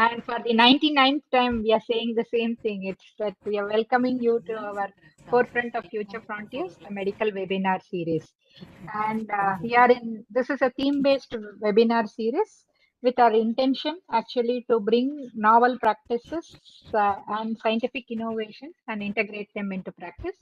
And for the 99th time, we are saying the same thing. It's that we are welcoming you to our Forefront of Future Frontiers, the medical webinar series. And this is a theme-based webinar series with our intention actually to bring novel practices and scientific innovations and integrate them into practice.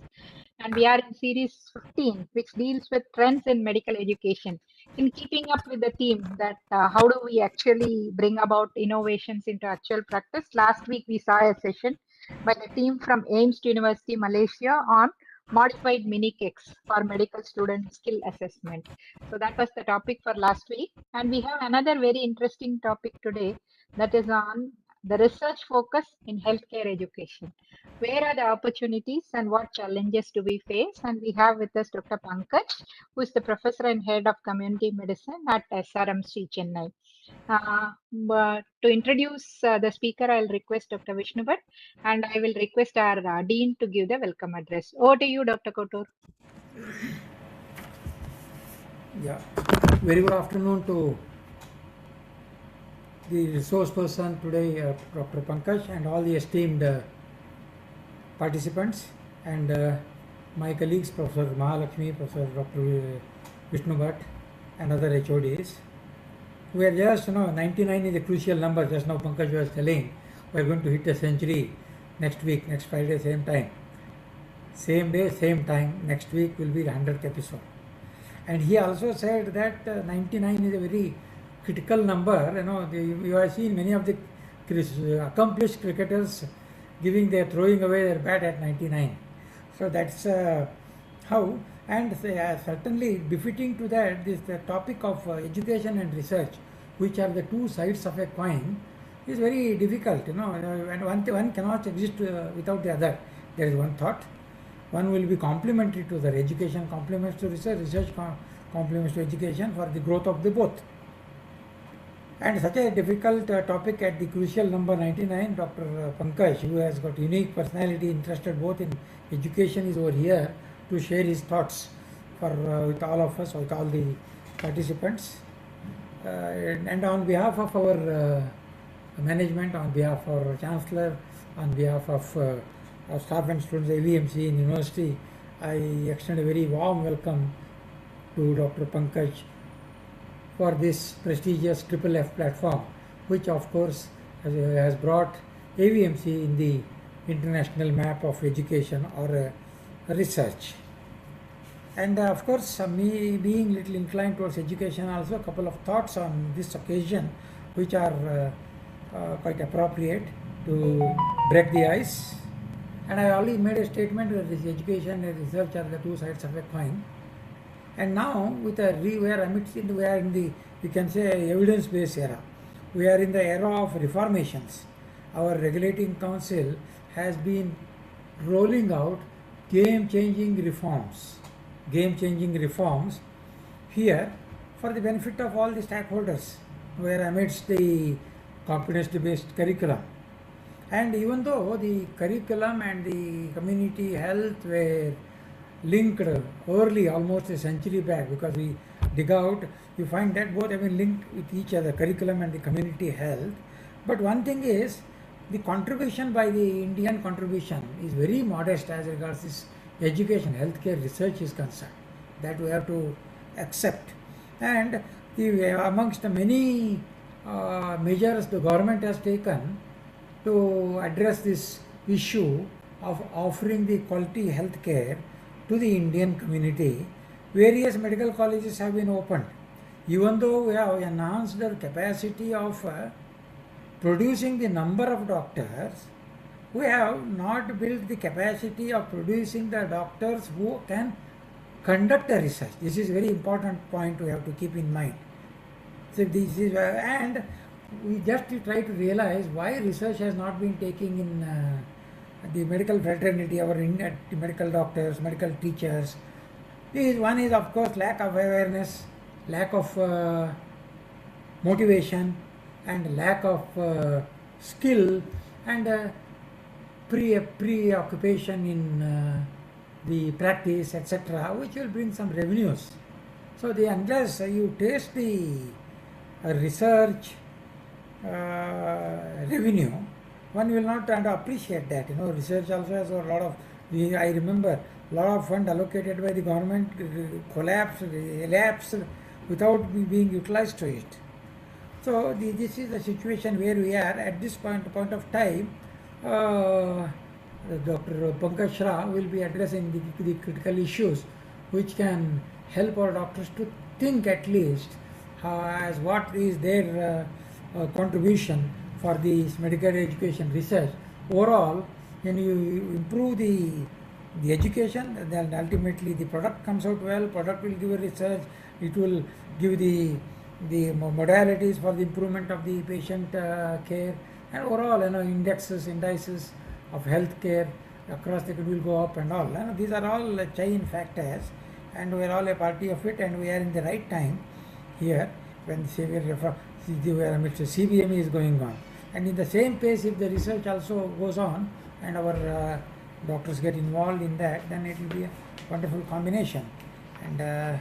And we are in series 15, which deals with trends in medical education. In keeping up with the theme that how do we actually bring about innovations into actual practice, last week we saw a session by the team from AIMS University, Malaysia on modified mini cakes for medical student skill assessment. So that was the topic for last week. And we have another very interesting topic today that is on the research focus in healthcare education. Where are the opportunities and what challenges do we face? And we have with us Dr. Pankaj, who is the professor and head of community medicine at SRMC Chennai. But to introduce the speaker, I'll request Dr. Vishnu Bhatt, and I will request our dean to give the welcome address. Over to you, Dr. Kotur. Yeah, very good afternoon to the resource person today, Dr. Pankaj, and all the esteemed participants, and my colleagues, Professor Mahalakshmi, Professor Dr. Vishnu Bhatt, and other HODs. We are just, 99 is a crucial number. Just now Pankaj was telling, we are going to hit a century next week, next Friday, same time. Same day, same time, next week will be the 100th episode. And he also said that 99 is a very critical number. You have seen many of the accomplished cricketers throwing away their bat at 99. So that's how, and certainly befitting to that, this the topic of education and research, which are the two sides of a coin, is very difficult, and one cannot exist without the other. There is one thought. One will be complementary to the education, complements to research, research complements to education for the growth of the both. And such a difficult topic at the crucial number 99, Dr. Pankaj, who has got unique personality, interested both in education, is over here to share his thoughts with all of us, with all the participants. And on behalf of our management, on behalf of our chancellor, on behalf of our staff and students, AVMC in university, I extend a very warm welcome to Dr. Pankaj for this prestigious FFF platform, which of course has brought AVMC in the international map of education or research. And of course, me being little inclined towards education, also a couple of thoughts on this occasion, which are quite appropriate to break the ice. And I already made a statement that this education and research are the two sides of a coin. And now, we are in the, we can say, evidence-based era. We are in the era of reformations. Our regulating council has been rolling out game-changing reforms here for the benefit of all the stakeholders. We are amidst the competency-based curriculum. And even though the curriculum and the community health were linked early, almost a century back, because we dig out, you find that both have been linked with each other, curriculum and the community health. But one thing is, the contribution by the Indian contribution is very modest as regards this education, healthcare research is concerned. That we have to accept. And amongst the many measures the government has taken to address this issue of offering the quality health care to the Indian community, various medical colleges have been opened. Even though we have enhanced the capacity of producing the number of doctors, we have not built the capacity of producing the doctors who can conduct a research. This is a very important point we have to keep in mind. So this is and we just try to realize why research has not been taking in the medical fraternity, our medical doctors, medical teachers. One is of course lack of awareness, lack of motivation, and lack of skill, and preoccupation in the practice, etc., which will bring some revenues. So unless you taste the research revenue, one will not appreciate that. Research also has a lot of. I remember a lot of fund allocated by the government collapsed, elapsed without being utilized to it. So this is the situation where we are at this point of time. Uh, Dr. Pankaj Shah will be addressing the critical issues which can help our doctors to think at least as what is their contribution for this medical education research. Overall, when you improve the education, then ultimately the product comes out well. Product will give a research. It will give the modalities for the improvement of the patient care, and overall, indices of healthcare across the country will go up and all. These are all chain factors, and we are all a party of it, and we are in the right time here when CBME is going on. And in the same pace, if the research also goes on and our doctors get involved in that, then it will be a wonderful combination. And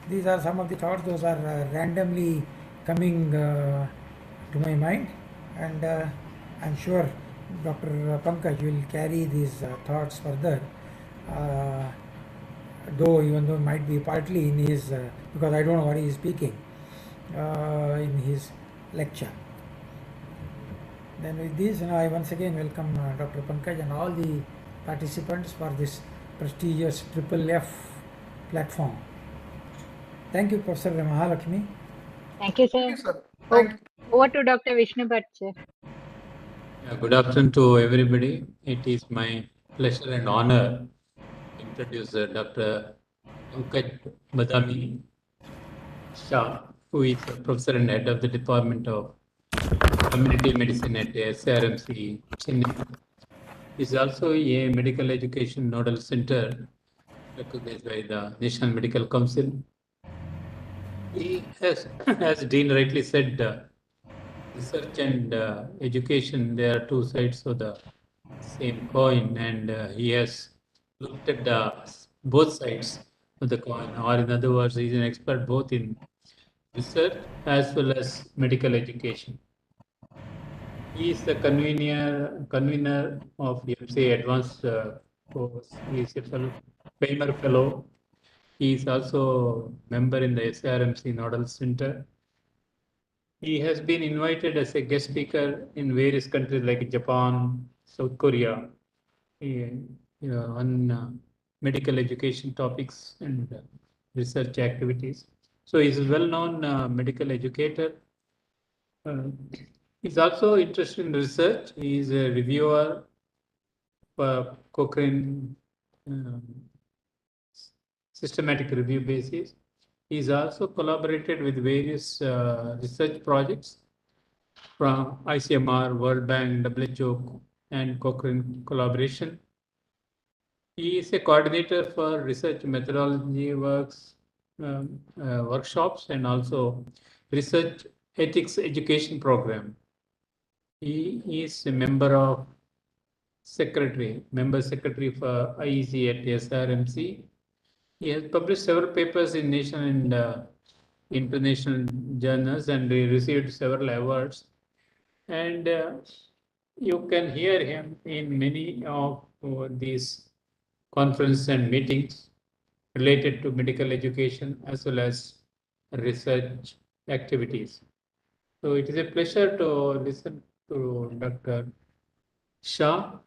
these are some of the thoughts. Those are randomly coming to my mind, and I'm sure Dr. Pankaj will carry these thoughts further, even though it might be partly in his, because I don't know what he is speaking in his lecture. Then with this, I once again welcome Dr. Pankaj and all the participants for this prestigious FFF platform. Thank you, Professor Mahalakshmi. Thank you, sir. Thank you, sir. Over to Dr. Vishnu Bhatt, sir. Good afternoon to everybody. It is my pleasure and honor to introduce Dr. Pankaj Badamil Shah, who is a professor and head of the Department of Community Medicine at SRMC, Chennai. He is also a medical education nodal center recognized by the National Medical Council. He has, as Dean rightly said, research and education, they are two sides of the same coin, and he has looked at both sides of the coin, or in other words, he is an expert both in research as well as medical education. He is the convener of VMC Advanced course. He is a Kramer Fellow. He is also member in the SRMC Nodal Center. He has been invited as a guest speaker in various countries like Japan, South Korea, on medical education topics and research activities. So he's a well-known medical educator. He's also interested in research. He is a reviewer for Cochrane systematic review basis. He's also collaborated with various research projects from ICMR, World Bank, WHO, and Cochrane collaboration. He is a coordinator for research methodology workshops and also research ethics education program. He is a member secretary for IEC at SRMC. He has published several papers in national and international journals, and he received several awards. And you can hear him in many of these conferences and meetings related to medical education as well as research activities. So it is a pleasure to listen to Dr. Shah.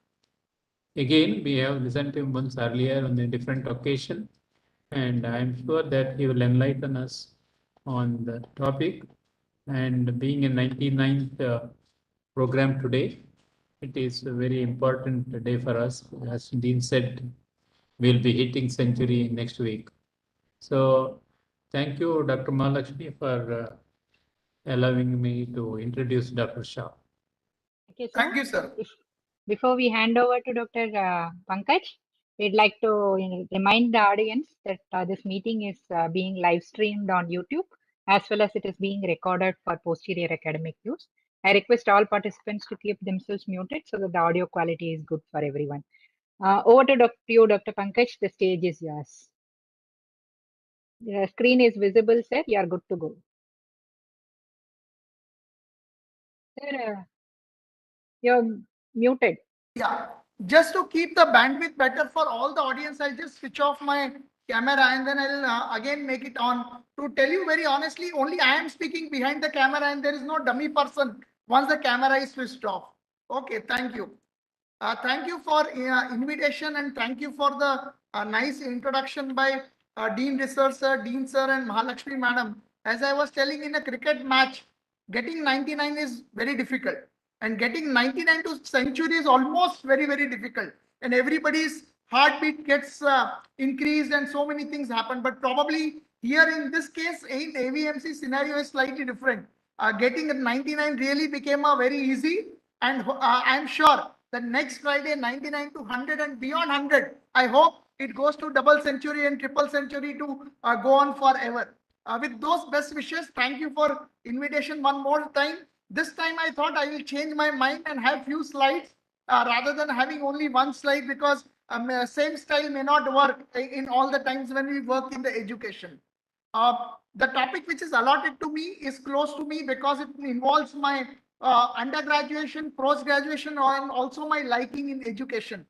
Again, we have listened to him once earlier on a different occasion, and I'm sure that he will enlighten us on the topic. And being a 99th program today, it is a very important day for us. As Dean said, we'll be hitting century next week. So thank you, Dr. Mahalakshmi, for allowing me to introduce Dr. Shah. Thank you, sir. Before we hand over to Dr. Pankaj, we'd like to remind the audience that this meeting is being live streamed on YouTube, as well as it is being recorded for posterior academic use. I request all participants to keep themselves muted so that the audio quality is good for everyone. Over to you, Dr. Pankaj. The stage is yours. The screen is visible, sir. You are good to go. Sir, You're muted. Yeah, just to keep the bandwidth better for all the audience, I'll just switch off my camera and then I'll again make it on. To tell you very honestly, only I am speaking behind the camera and there is no dummy person once the camera is switched off. Okay, thank you. Thank you for invitation and thank you for the nice introduction by Dean Research Sir, Dean Sir and Mahalakshmi Madam. As I was telling, in a cricket match, getting 99 is very difficult and getting 99 to century is almost very difficult, and everybody's heartbeat gets increased and so many things happen. But probably here in this case, in AVMC scenario is slightly different. Getting a 99 really became a very easy, and I'm sure that next Friday 99 to 100 and beyond 100, I hope it goes to double century and triple century to go on forever. With those best wishes, thank you for invitation one more time. This time I thought I will change my mind and have few slides rather than having only one slide, because same style may not work in all the times when we work in the education. The topic which is allotted to me is close to me because it involves my undergraduation, post-graduation, and also my liking in education.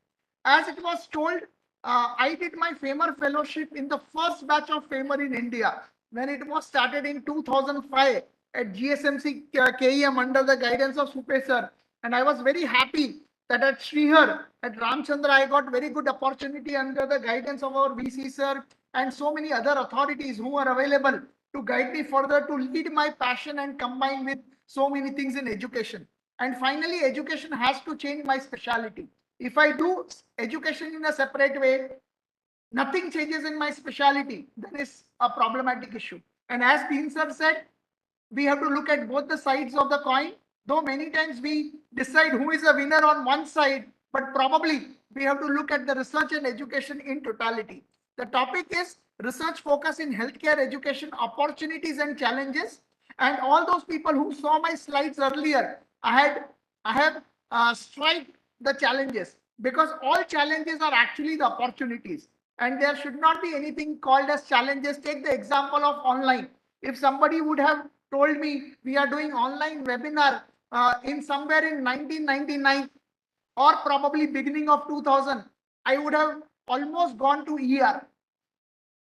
As it was told, I did my FAMER fellowship in the first batch of FAMER in India when it was started in 2005 at GSMC KEM under the guidance of Supe sir. And I was very happy that at SRIHER, at Ramchandra, I got very good opportunity under the guidance of our VC sir and so many other authorities who are available to guide me further to lead my passion and combine with so many things in education. And finally, education has to change my specialty. If I do education in a separate way, nothing changes in my specialty, then it's a problematic issue. And as Dean sir said, we have to look at both the sides of the coin. Though many times we decide who is a winner on one side, but probably we have to look at the research and education in totality. The topic is research focus in healthcare education, opportunities and challenges. And all those people who saw my slides earlier, I have strike the challenges, because all challenges are actually the opportunities. And there should not be anything called as challenges. Take the example of online. If somebody would have told me we are doing online webinar in somewhere in 1999 or probably beginning of 2000, I would have almost gone to ER.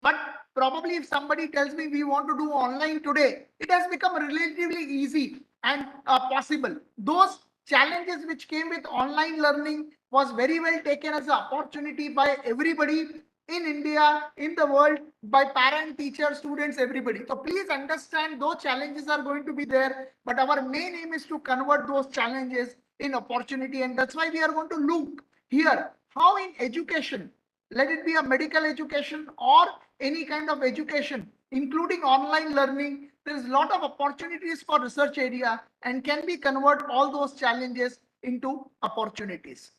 But probably if somebody tells me we want to do online today, it has become relatively easy and possible. Those challenges which came with online learning was very well taken as an opportunity by everybody in India, in the world, by parent, teachers, students, everybody. So please understand those challenges are going to be there, but our main aim is to convert those challenges in opportunity. And that's why we are going to look here how in education, let it be a medical education or any kind of education, including online learning, there is a lot of opportunities for research area and can we convert all those challenges into opportunities.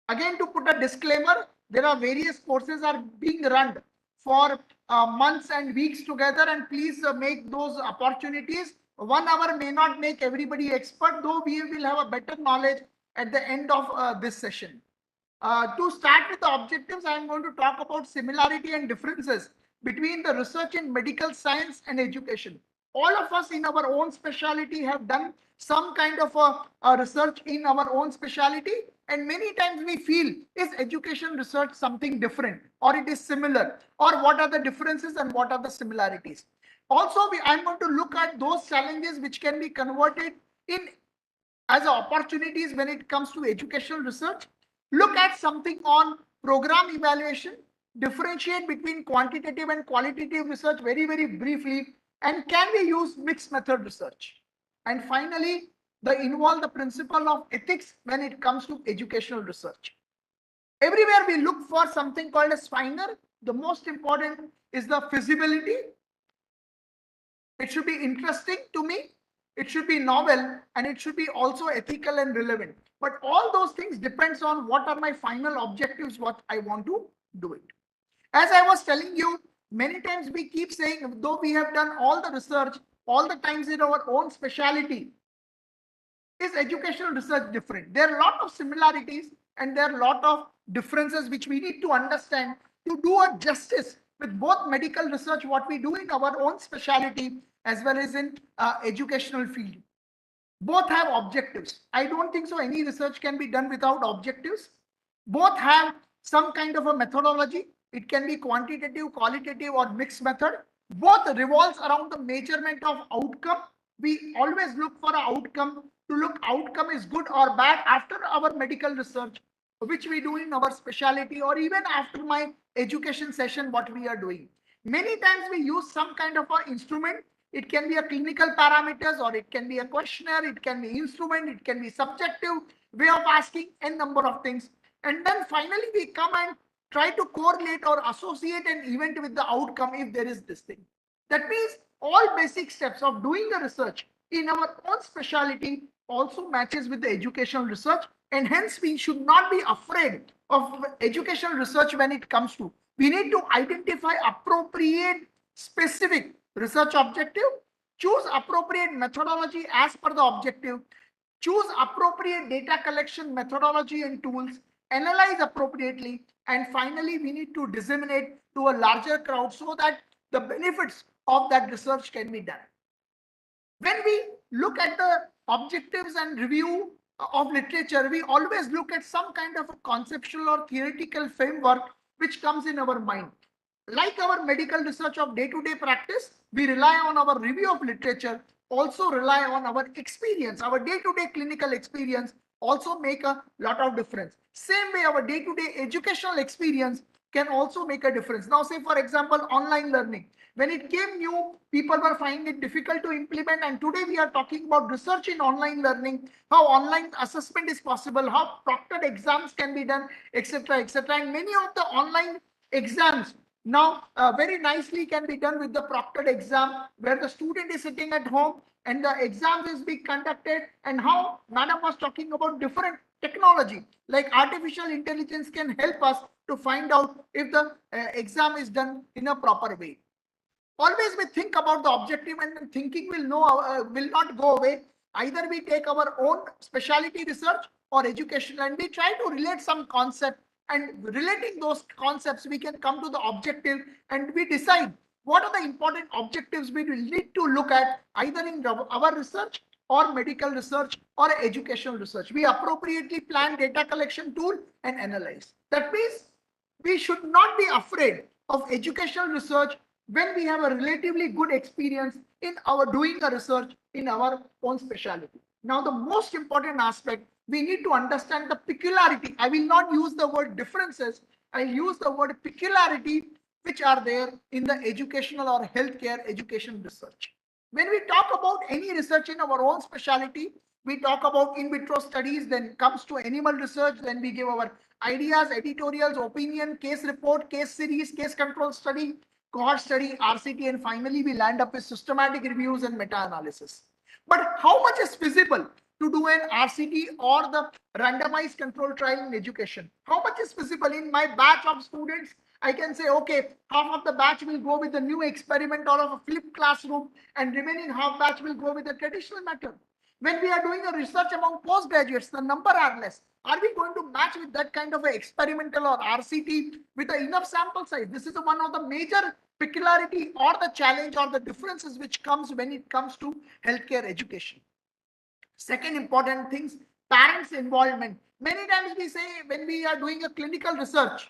Again, to put a disclaimer, there are various courses are being run for months and weeks together, and please make those opportunities. 1 hour may not make everybody expert, though we will have a better knowledge at the end of this session. To start with the objectives, I am going to talk about similarity and differences between the research in medical science and education. All of us in our own specialty have done some kind of a research in our own specialty, and many times we feel, is education research something different or it is similar, or what are the differences and what are the similarities. Also, I'm going to look at those challenges which can be converted in as opportunities when it comes to educational research. Look at something on program evaluation, differentiate between quantitative and qualitative research very briefly, and can we use mixed method research? And finally, involve the principle of ethics when it comes to educational research. Everywhere we look for something called as FINER. The most important is the feasibility. It should be interesting to me, it should be novel, and it should be also ethical and relevant. But all those things depends on what are my final objectives, what I want to do it. As I was telling you, many times we keep saying, though we have done all the research, all the times in our own specialty, is educational research different? There are a lot of similarities and there are a lot of differences which we need to understand to do a justice with both medical research, what we do in our own specialty, as well as in educational field. Both have objectives. I don't think so any research can be done without objectives. Both have some kind of a methodology. It can be quantitative, qualitative, or mixed method. Both revolves around the measurement of outcome. We always look for an outcome, to look outcome is good or bad after our medical research, which we do in our specialty, or even after my education session, what we are doing. Many times we use some kind of an instrument. It can be a clinical parameters, or it can be a questionnaire, it can be instrument, it can be subjective way of asking n number of things. And then finally we come and try to correlate or associate an event with the outcome if there is this thing. That means all basic steps of doing the research in our own specialty also matches with the educational research, and hence we should not be afraid of educational research when it comes to. We need to identify appropriate specific research objective, choose appropriate methodology as per the objective, choose appropriate data collection methodology and tools, analyze appropriately, and finally we need to disseminate to a larger crowd so that the benefits of that research can be done. When we look at the objectives and review of literature, we always look at some kind of a conceptual or theoretical framework which comes in our mind. Like our medical research of day-to-day practice, we rely on our review of literature, also rely on our experience, our day-to-day clinical experience also make a lot of difference. Same way, our day-to-day educational experience can also make a difference. Now, say for example, online learning. When it came new, people were finding it difficult to implement, and today we are talking about research in online learning, how online assessment is possible, how proctored exams can be done, etc., etc. And many of the online exams now very nicely can be done with the proctored exam, where the student is sitting at home and the exam is being conducted, and how madam was talking about different technology like artificial intelligence can help us to find out if the exam is done in a proper way. Always we think about the objective, and thinking will not go away. Either we take our own specialty research or education, and we try to relate some concept, and relating those concepts we can come to the objective, and we decide what are the important objectives we will need to look at either in our research or medical research or educational research. We appropriately plan data collection tool and analyze. That means we should not be afraid of educational research when we have a relatively good experience in our doing a research in our own specialty. Now, the most important aspect, we need to understand the peculiarity. I will not use the word differences. I'll use the word peculiarity which are there in the educational or healthcare education research. When we talk about any research in our own specialty, we talk about in vitro studies, then comes to animal research, then we give our ideas, editorials, opinion, case report, case series, case control study, cohort study, RCT, and finally we land up with systematic reviews and meta-analysis. But how much is feasible to do an RCT or the randomized control trial in education? How much is feasible? In my batch of students, I can say, okay, half of the batch will go with the new experiment or of a flipped classroom, and remaining half batch will go with the traditional method. When we are doing a research among postgraduates, the number are less. Are we going to match with that kind of a experimental or RCT with a enough sample size? This is one of the major peculiarity or the challenge or the differences which comes when it comes to healthcare education. Second important things, parents' involvement. Many times we say when we are doing a clinical research,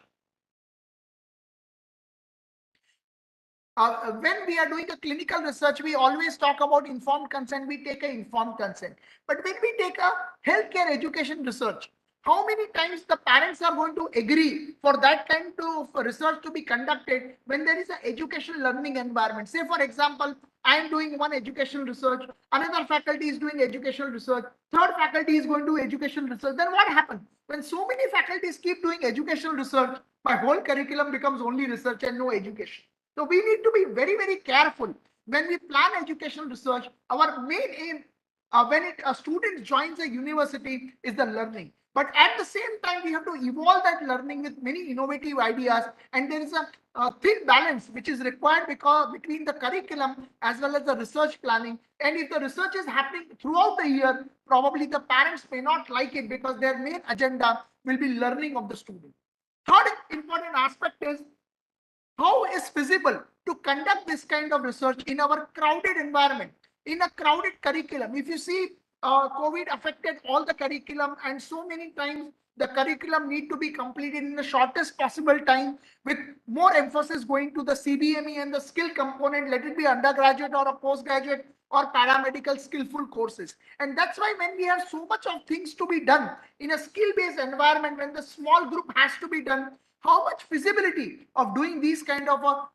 when we are doing a clinical research, we always talk about informed consent. We take an informed consent. But when we take a healthcare education research, how many times the parents are going to agree for that kind of research to be conducted when there is an educational learning environment? Say, for example, I am doing one educational research, another faculty is doing educational research, third faculty is going to do educational research. Then what happens? When so many faculties keep doing educational research, my whole curriculum becomes only research and no education. So we need to be very, very careful when we plan educational research. Our main aim when a student joins a university is the learning. But at the same time, we have to evolve that learning with many innovative ideas. And there is a thin balance which is required between the curriculum as well as the research planning. And if the research is happening throughout the year, probably the parents may not like it because their main agenda will be learning of the student. Third important aspect is how is feasible to conduct this kind of research in our crowded environment, in a crowded curriculum. If you see COVID affected all the curriculum, and so many times the curriculum need to be completed in the shortest possible time, with more emphasis going to the CBME and the skill component, let it be undergraduate or a postgraduate or paramedical skillful courses. And that's why when we have so much of things to be done in a skill-based environment, when the small group has to be done, how much feasibility of doing these kind of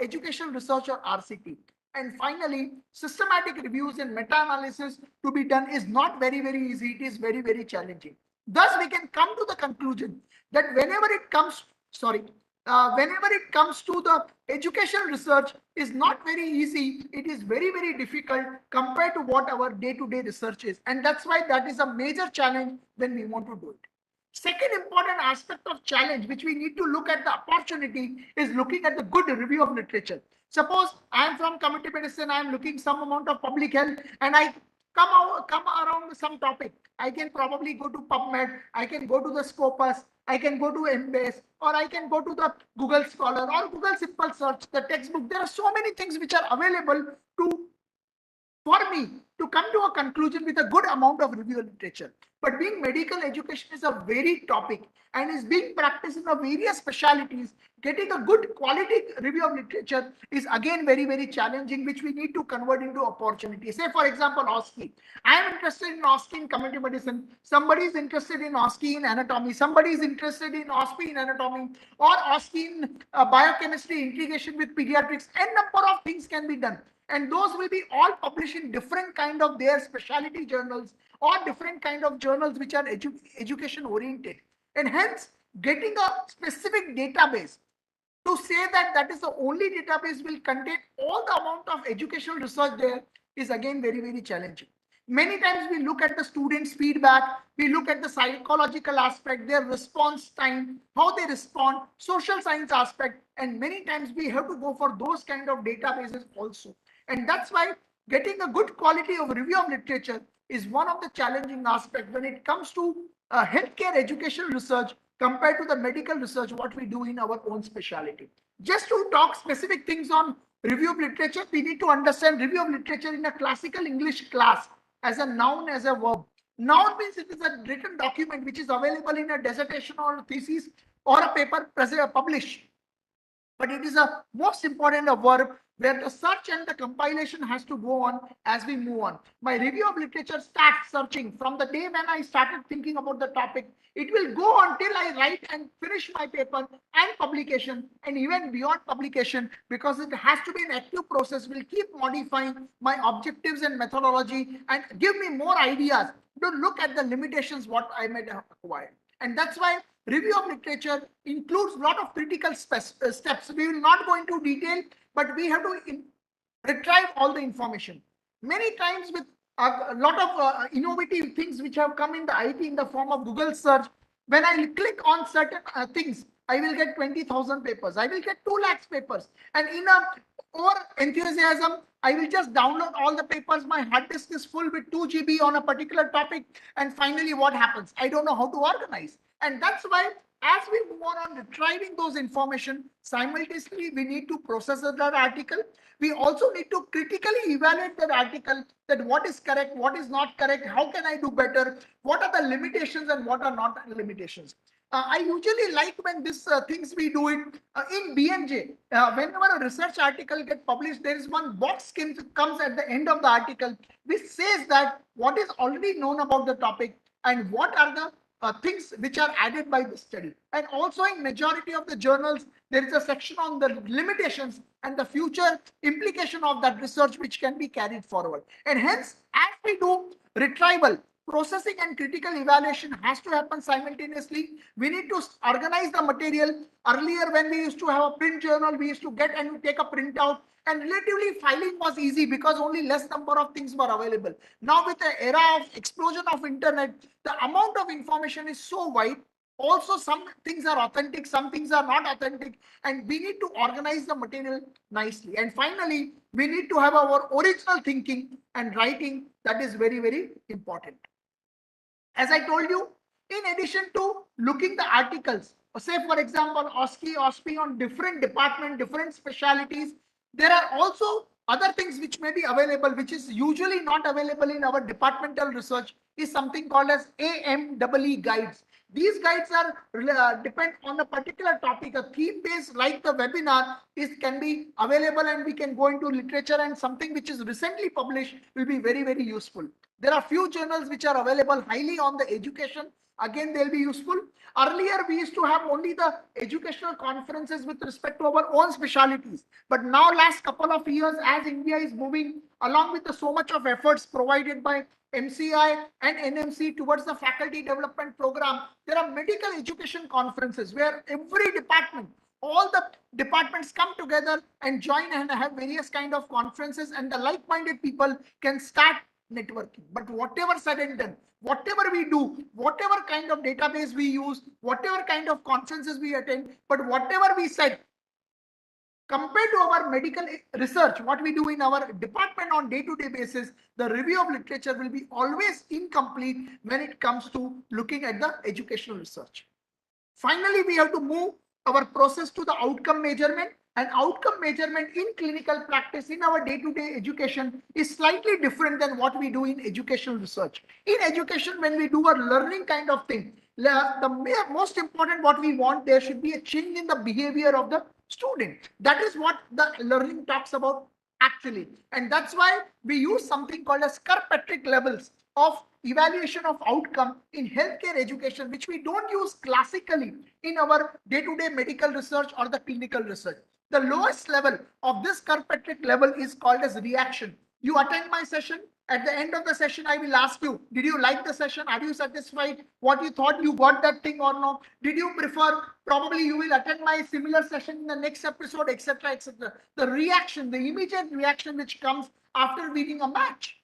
education research or RCT. And finally, systematic reviews and meta-analysis to be done is not very, very easy. It is very, very challenging. Thus, we can come to the conclusion that whenever it comes to the education research is not very easy. It is very, very difficult compared to what our day-to-day research is. And that's why that is a major challenge when we want to do it. Second important aspect of challenge, which we need to look at the opportunity, is looking at the good review of literature. Suppose I am from community medicine, I am looking some amount of public health, and I come around some topic. I can probably go to PubMed, I can go to the Scopus, I can go to Embase, or I can go to the Google Scholar or Google Simple Search, the textbook. There are so many things which are available for me to come to a conclusion with a good amount of review literature. But being medical education is a varied topic and is being practiced in the various specialities. Getting a good quality review of literature is again very, very challenging, which we need to convert into opportunity. Say, for example, OSCE. I am interested in OSCE in community medicine. Somebody is interested in OSCE in anatomy. Somebody is interested in OSCE in anatomy, or OSCE in biochemistry integration with pediatrics. N number of things can be done. And those will be all published in different kind of their specialty journals or different kind of journals which are education oriented. And hence, getting a specific database to say that that is the only database will contain all the amount of educational research there is again very, very challenging. Many times we look at the students' feedback, we look at the psychological aspect, their response time, how they respond, social science aspect, and many times we have to go for those kind of databases also. And that's why getting a good quality of review of literature is one of the challenging aspects when it comes to healthcare education research compared to the medical research, what we do in our own specialty. Just to talk specific things on review of literature, we need to understand review of literature in a classical English class as a noun, as a verb. Noun means it is a written document which is available in a dissertation or a thesis or a paper published. But it is a most important verb where the search and the compilation has to go on as we move on. My review of literature starts searching from the day when I started thinking about the topic. It will go until I write and finish my paper and publication, and even beyond publication, because it has to be an active process. Will keep modifying my objectives and methodology and give me more ideas to look at the limitations what I might have acquired. And that's why review of literature includes a lot of critical steps. We will not go into detail, but we have to retrieve all the information. Many times with a lot of innovative things which have come in the IT in the form of Google search, when I click on certain things, I will get 20,000 papers. I will get 2 lakhs papers. And in a over enthusiasm, I will just download all the papers. My hard disk is full with 2 GB on a particular topic. And finally, what happens? I don't know how to organize. And that's why as we move on retrieving those information, simultaneously, we need to process that article. We also need to critically evaluate that article, that what is correct, what is not correct, how can I do better, what are the limitations and what are not limitations. I usually like when these things we do it in BMJ. Whenever a research article gets published, there is one box comes at the end of the article which says that what is already known about the topic and what are the things which are added by the study. And also in majority of the journals, there is a section on the limitations and the future implication of that research which can be carried forward. And hence, as we do retrieval, processing and critical evaluation has to happen simultaneously. We need to organize the material. Earlier, when we used to have a print journal, we used to get and take a printout, and relatively filing was easy because only less number of things were available. Now with the era of explosion of internet, the amount of information is so wide. Also, some things are authentic, some things are not authentic, and we need to organize the material nicely. And finally, we need to have our original thinking and writing. That is very, very important. As I told you, in addition to looking the articles, say for example, OSCE on different departments, different specialities, there are also Other things which may be available, which is usually not available in our departmental research, is something called as AMEE guides. These guides are depend on a particular topic. A theme based like the webinar can be available, and we can go into literature, and something which is recently published will be very useful. There are few journals which are available highly on the education. Again, they'll be useful. Earlier, we used to have only the educational conferences with respect to our own specialities. But now, last couple of years, as India is moving along with so much of efforts provided by MCI and NMC towards the faculty development program, there are medical education conferences where every department, all the departments come together and join and have various kind of conferences, and the like-minded people can start networking. But whatever said and done, whatever we do, whatever kind of database we use, whatever kind of conferences we attend, but whatever we said, compared to our medical research, what we do in our department on day-to-day basis, the review of literature will be always incomplete when it comes to looking at the educational research. Finally, we have to move our process to the outcome measurement. And outcome measurement in clinical practice in our day-to-day education is slightly different than what we do in educational research. In education, when we do a learning kind of thing, the most important what we want, there should be a change in the behavior of the student. That is what the learning talks about actually. And that's why we use something called as Kirkpatrick levels of evaluation of outcome in healthcare education, which we don't use classically in our day-to-day medical research or the clinical research. The lowest level of this Kirkpatrick level is called as reaction. You attend my session. At the end of the session, I will ask you, did you like the session? Are you satisfied? What you thought, you got that thing or not? Did you prefer? Probably you will attend my similar session in the next episode, etc., etc. The reaction, the immediate reaction which comes after winning a match.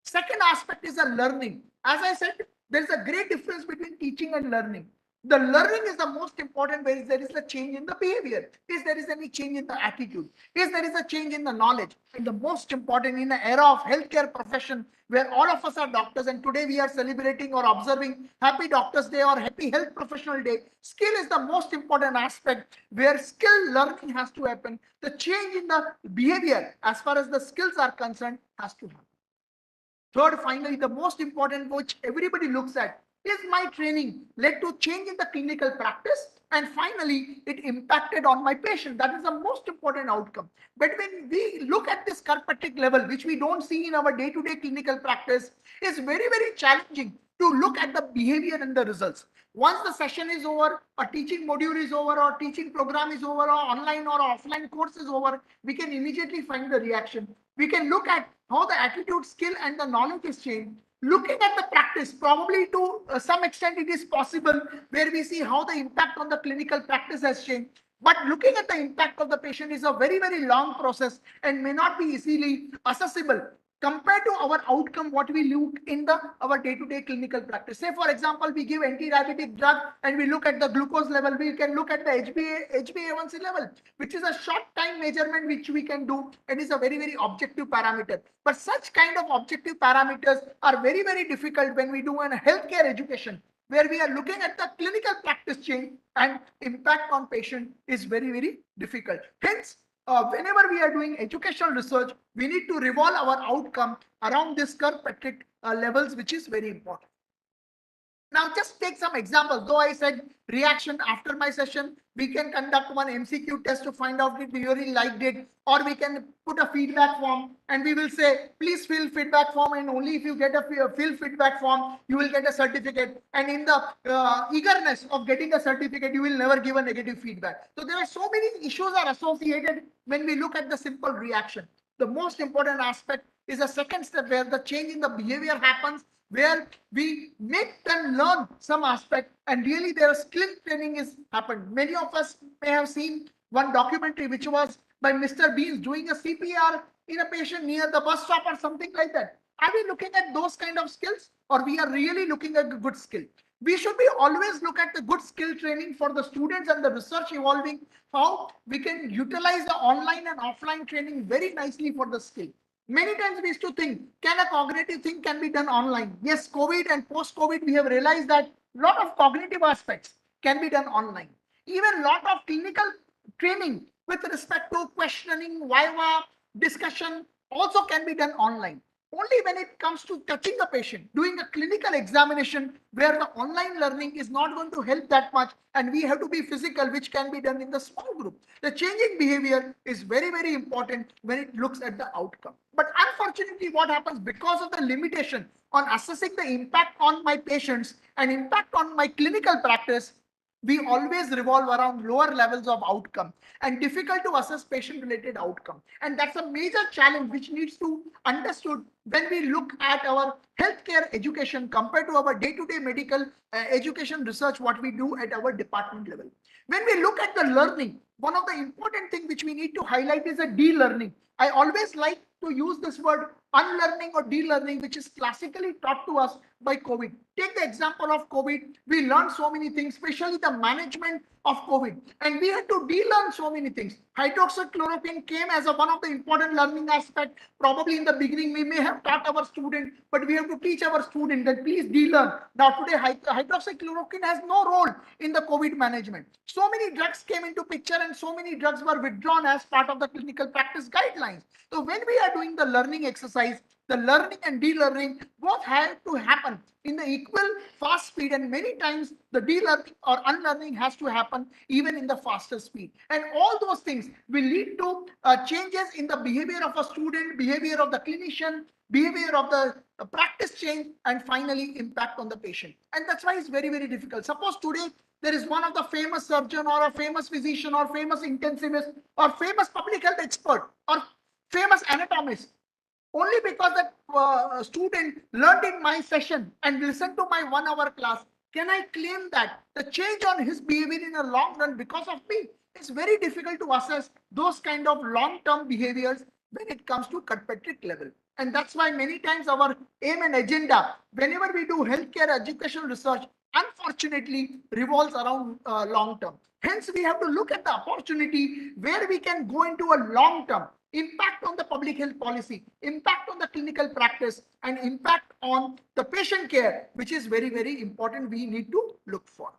Second aspect is a learning. As I said, there is a great difference between teaching and learning. The learning is the most important, where there is a change in the behavior. Is there is any change in the attitude? Is there is a change in the knowledge? And the most important in the era of healthcare profession, where all of us are doctors, and today we are celebrating or observing Happy Doctors Day or Happy Health Professional Day. Skill is the most important aspect, where skill learning has to happen. The change in the behavior as far as the skills are concerned has to happen. Third, finally, the most important, which everybody looks at, is my training led to change in the clinical practice, and finally it impacted on my patient. That is the most important outcome. But when we look at this Kirkpatrick level, which we don't see in our day-to-day clinical practice, is very challenging to look at the behavior and the results. Once the session is over, a teaching module is over, or teaching program is over, or online or offline course is over, we can immediately find the reaction. We can look at how the attitude, skill, and the knowledge is changed. Looking at the practice, probably to some extent it is possible, where we see how the impact on the clinical practice has changed. But looking at the impact of the patient is a very long process and may not be easily accessible compared to our outcome, what we look in our day-to-day clinical practice. Say, for example, we give anti-diabetic drug and we look at the glucose level. We can look at the HbA1c level, which is a short time measurement which we can do, and is a very objective parameter. But such kind of objective parameters are very difficult when we do an healthcare education, where we are looking at the clinical practice change, and impact on patient is very difficult. Hence, whenever we are doing educational research, we need to revolve our outcome around this Kirkpatrick levels, which is very important. Now, just take some examples. Though I said reaction after my session, we can conduct one MCQ test to find out if we really liked it, or we can put a feedback form and we will say, please fill feedback form, and only if you get a fill feedback form, you will get a certificate. And in the eagerness of getting a certificate, you will never give a negative feedback. So there are so many issues are associated when we look at the simple reaction. The most important aspect is a second step, where the change in the behavior happens, where we make them learn some aspect, and really their skill training is happened. Many of us may have seen one documentary which was by Mr. Beans doing a CPR in a patient near the bus stop or something like that. Are we looking at those kind of skills, or we are really looking at a good skill? We should be always look at the good skill training for the students, and the research evolving how we can utilize the online and offline training very nicely for the skill. Many times we used to think, can a cognitive thing can be done online? Yes, COVID and post-COVID, we have realized that a lot of cognitive aspects can be done online. Even a lot of clinical training with respect to questioning, viva, discussion also can be done online. Only when it comes to touching the patient, doing a clinical examination where the online learning is not going to help that much and we have to be physical, which can be done in the small group. The changing behavior is very, very important when it looks at the outcome. But unfortunately, what happens because of the limitation on assessing the impact on my patients and impact on my clinical practice, we always revolve around lower levels of outcome and difficult to assess patient related outcome. And that's a major challenge which needs to understood when we look at our healthcare education compared to our day-to-day medical education research, what we do at our department level. When we look at the learning, one of the important thing which we need to highlight is a de-learning. I always like to use this word unlearning or de-learning, which is classically taught to us by COVID. Take the example of COVID. We learned so many things, especially the management of COVID. And we had to de-learn so many things. Hydroxychloroquine came as one of the important learning aspects. Probably in the beginning, we may have taught our student, but we have to teach our student that please de-learn. Now today, hydroxychloroquine has no role in the COVID management. So many drugs came into picture and so many drugs were withdrawn as part of the clinical practice guidelines. So when we are doing the learning exercise, the learning and de-learning both have to happen in the equal fast speed, and many times the de-learning or unlearning has to happen even in the faster speed. And all those things will lead to changes in the behavior of a student, behavior of the clinician, behavior of the practice change, and finally impact on the patient. And that's why it's very, very difficult. Suppose today there is one of the famous surgeon or a famous physician or famous intensivist or famous public health expert or famous anatomist. Only because that student learned in my session and listened to my 1 hour class, can I claim that the change on his behavior in a long run because of me? It's very difficult to assess those kind of long-term behaviors when it comes to Kirkpatrick level. And that's why many times our aim and agenda, whenever we do healthcare educational research, unfortunately revolves around long term. Hence, we have to look at the opportunity where we can go into a long term impact on the public health policy, impact on the clinical practice, and impact on the patient care, which is very, very important we need to look for.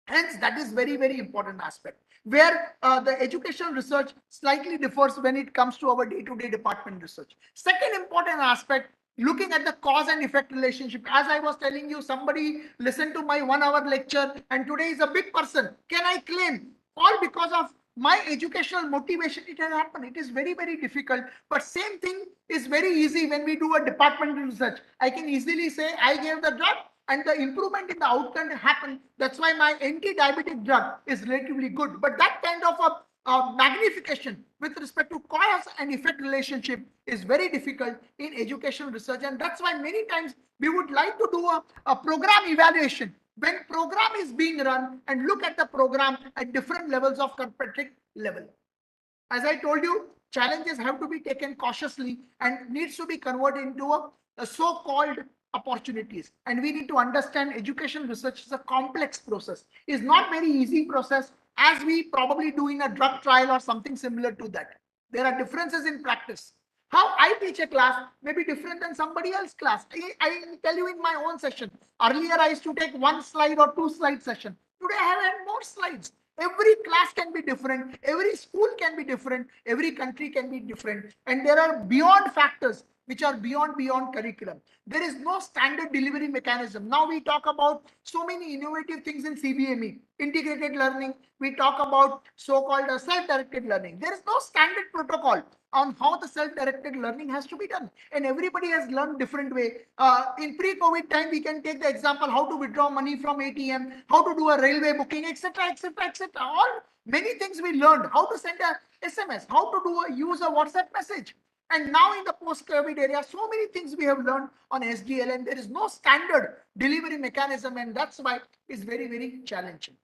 Hence, that is very, very important aspect where the educational research slightly differs when it comes to our day-to-day department research. Second important aspect, looking at the cause and effect relationship. As I was telling you, somebody listened to my 1 hour lecture and today is a big person. Can I claim all because of my educational motivation it has happened? It is very, very difficult, but same thing is very easy when we do a departmental research. I can easily say I gave the drug and the improvement in the outcome happened. That's why my anti-diabetic drug is relatively good. But that kind of a magnification with respect to cause and effect relationship is very difficult in educational research. And that's why many times we would like to do a program evaluation when program is being run and look at the program at different levels of Kirkpatrick level. As I told you, challenges have to be taken cautiously and needs to be converted into a so-called opportunities. And we need to understand education research is a complex process. It's not very easy process as we probably do in a drug trial or something similar to that. There are differences in practice. How I teach a class may be different than somebody else's class. I tell you in my own session. Earlier, I used to take 1 slide or 2 slide session. Today, I have had more slides. Every class can be different. Every school can be different. Every country can be different. And there are beyond factors which are beyond curriculum. There is no standard delivery mechanism. Now we talk about so many innovative things in CBME, integrated learning. We talk about so-called self-directed learning. There is no standard protocol on how the self-directed learning has to be done. And everybody has learned different way. In pre-COVID time, we can take the example how to withdraw money from ATM, how to do a railway booking, etc., etc., etc. All many things we learned, how to send a SMS, how to use a WhatsApp message. And now in the post-COVID area, so many things we have learned on SDL, and there is no standard delivery mechanism, and that's why it's very, very challenging.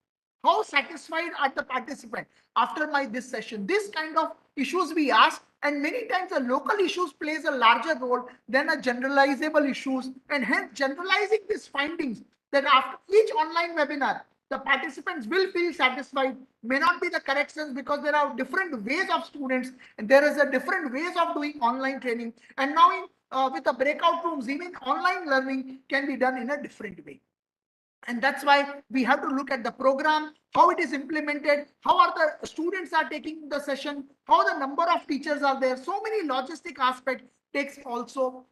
How satisfied are the participant after this session? This kind of issues we ask, and many times the local issues plays a larger role than a generalizable issues, and hence generalizing these findings that after each online webinar, the participants will feel satisfied may not be the correct sense because there are different ways of students and there is a different ways of doing online training. And now with the breakout rooms, even online learning can be done in a different way. And that's why we have to look at the program, how it is implemented, how are the students are taking the session, how the number of teachers are there. So many logistic aspect takes also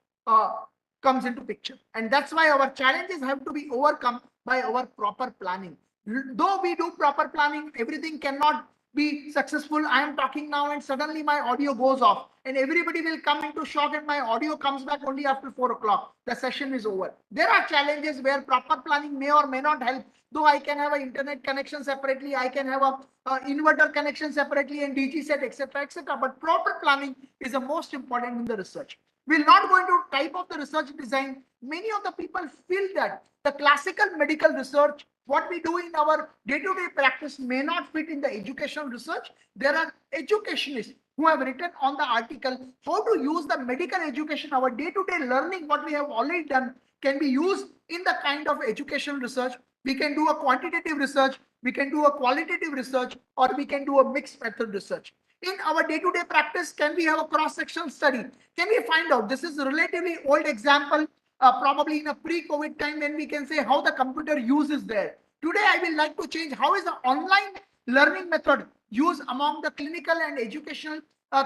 comes into picture. And that's why our challenges have to be overcome by our proper planning. Though we do proper planning, everything cannot be successful. I am talking now and suddenly my audio goes off and everybody will come into shock and my audio comes back only after 4 o'clock. The session is over. There are challenges where proper planning may or may not help. Though I can have an internet connection separately, I can have a inverter connection separately and DG set, etc., etc. But proper planning is the most important in the research. We're not going to type of the research design. Many of the people feel that the classical medical research, what we do in our day-to-day practice, may not fit in the educational research. There are educationists who have written on the article how to use the medical education, our day-to-day learning, what we have already done, can be used in the kind of educational research. We can do a quantitative research, we can do a qualitative research, or we can do a mixed method research. In our day-to-day practice, can we have a cross-sectional study? Can we find out? This is a relatively old example, probably in a pre-COVID time, when we can say how the computer use is there. Today, I will like to change how is the online learning method used among the clinical and educational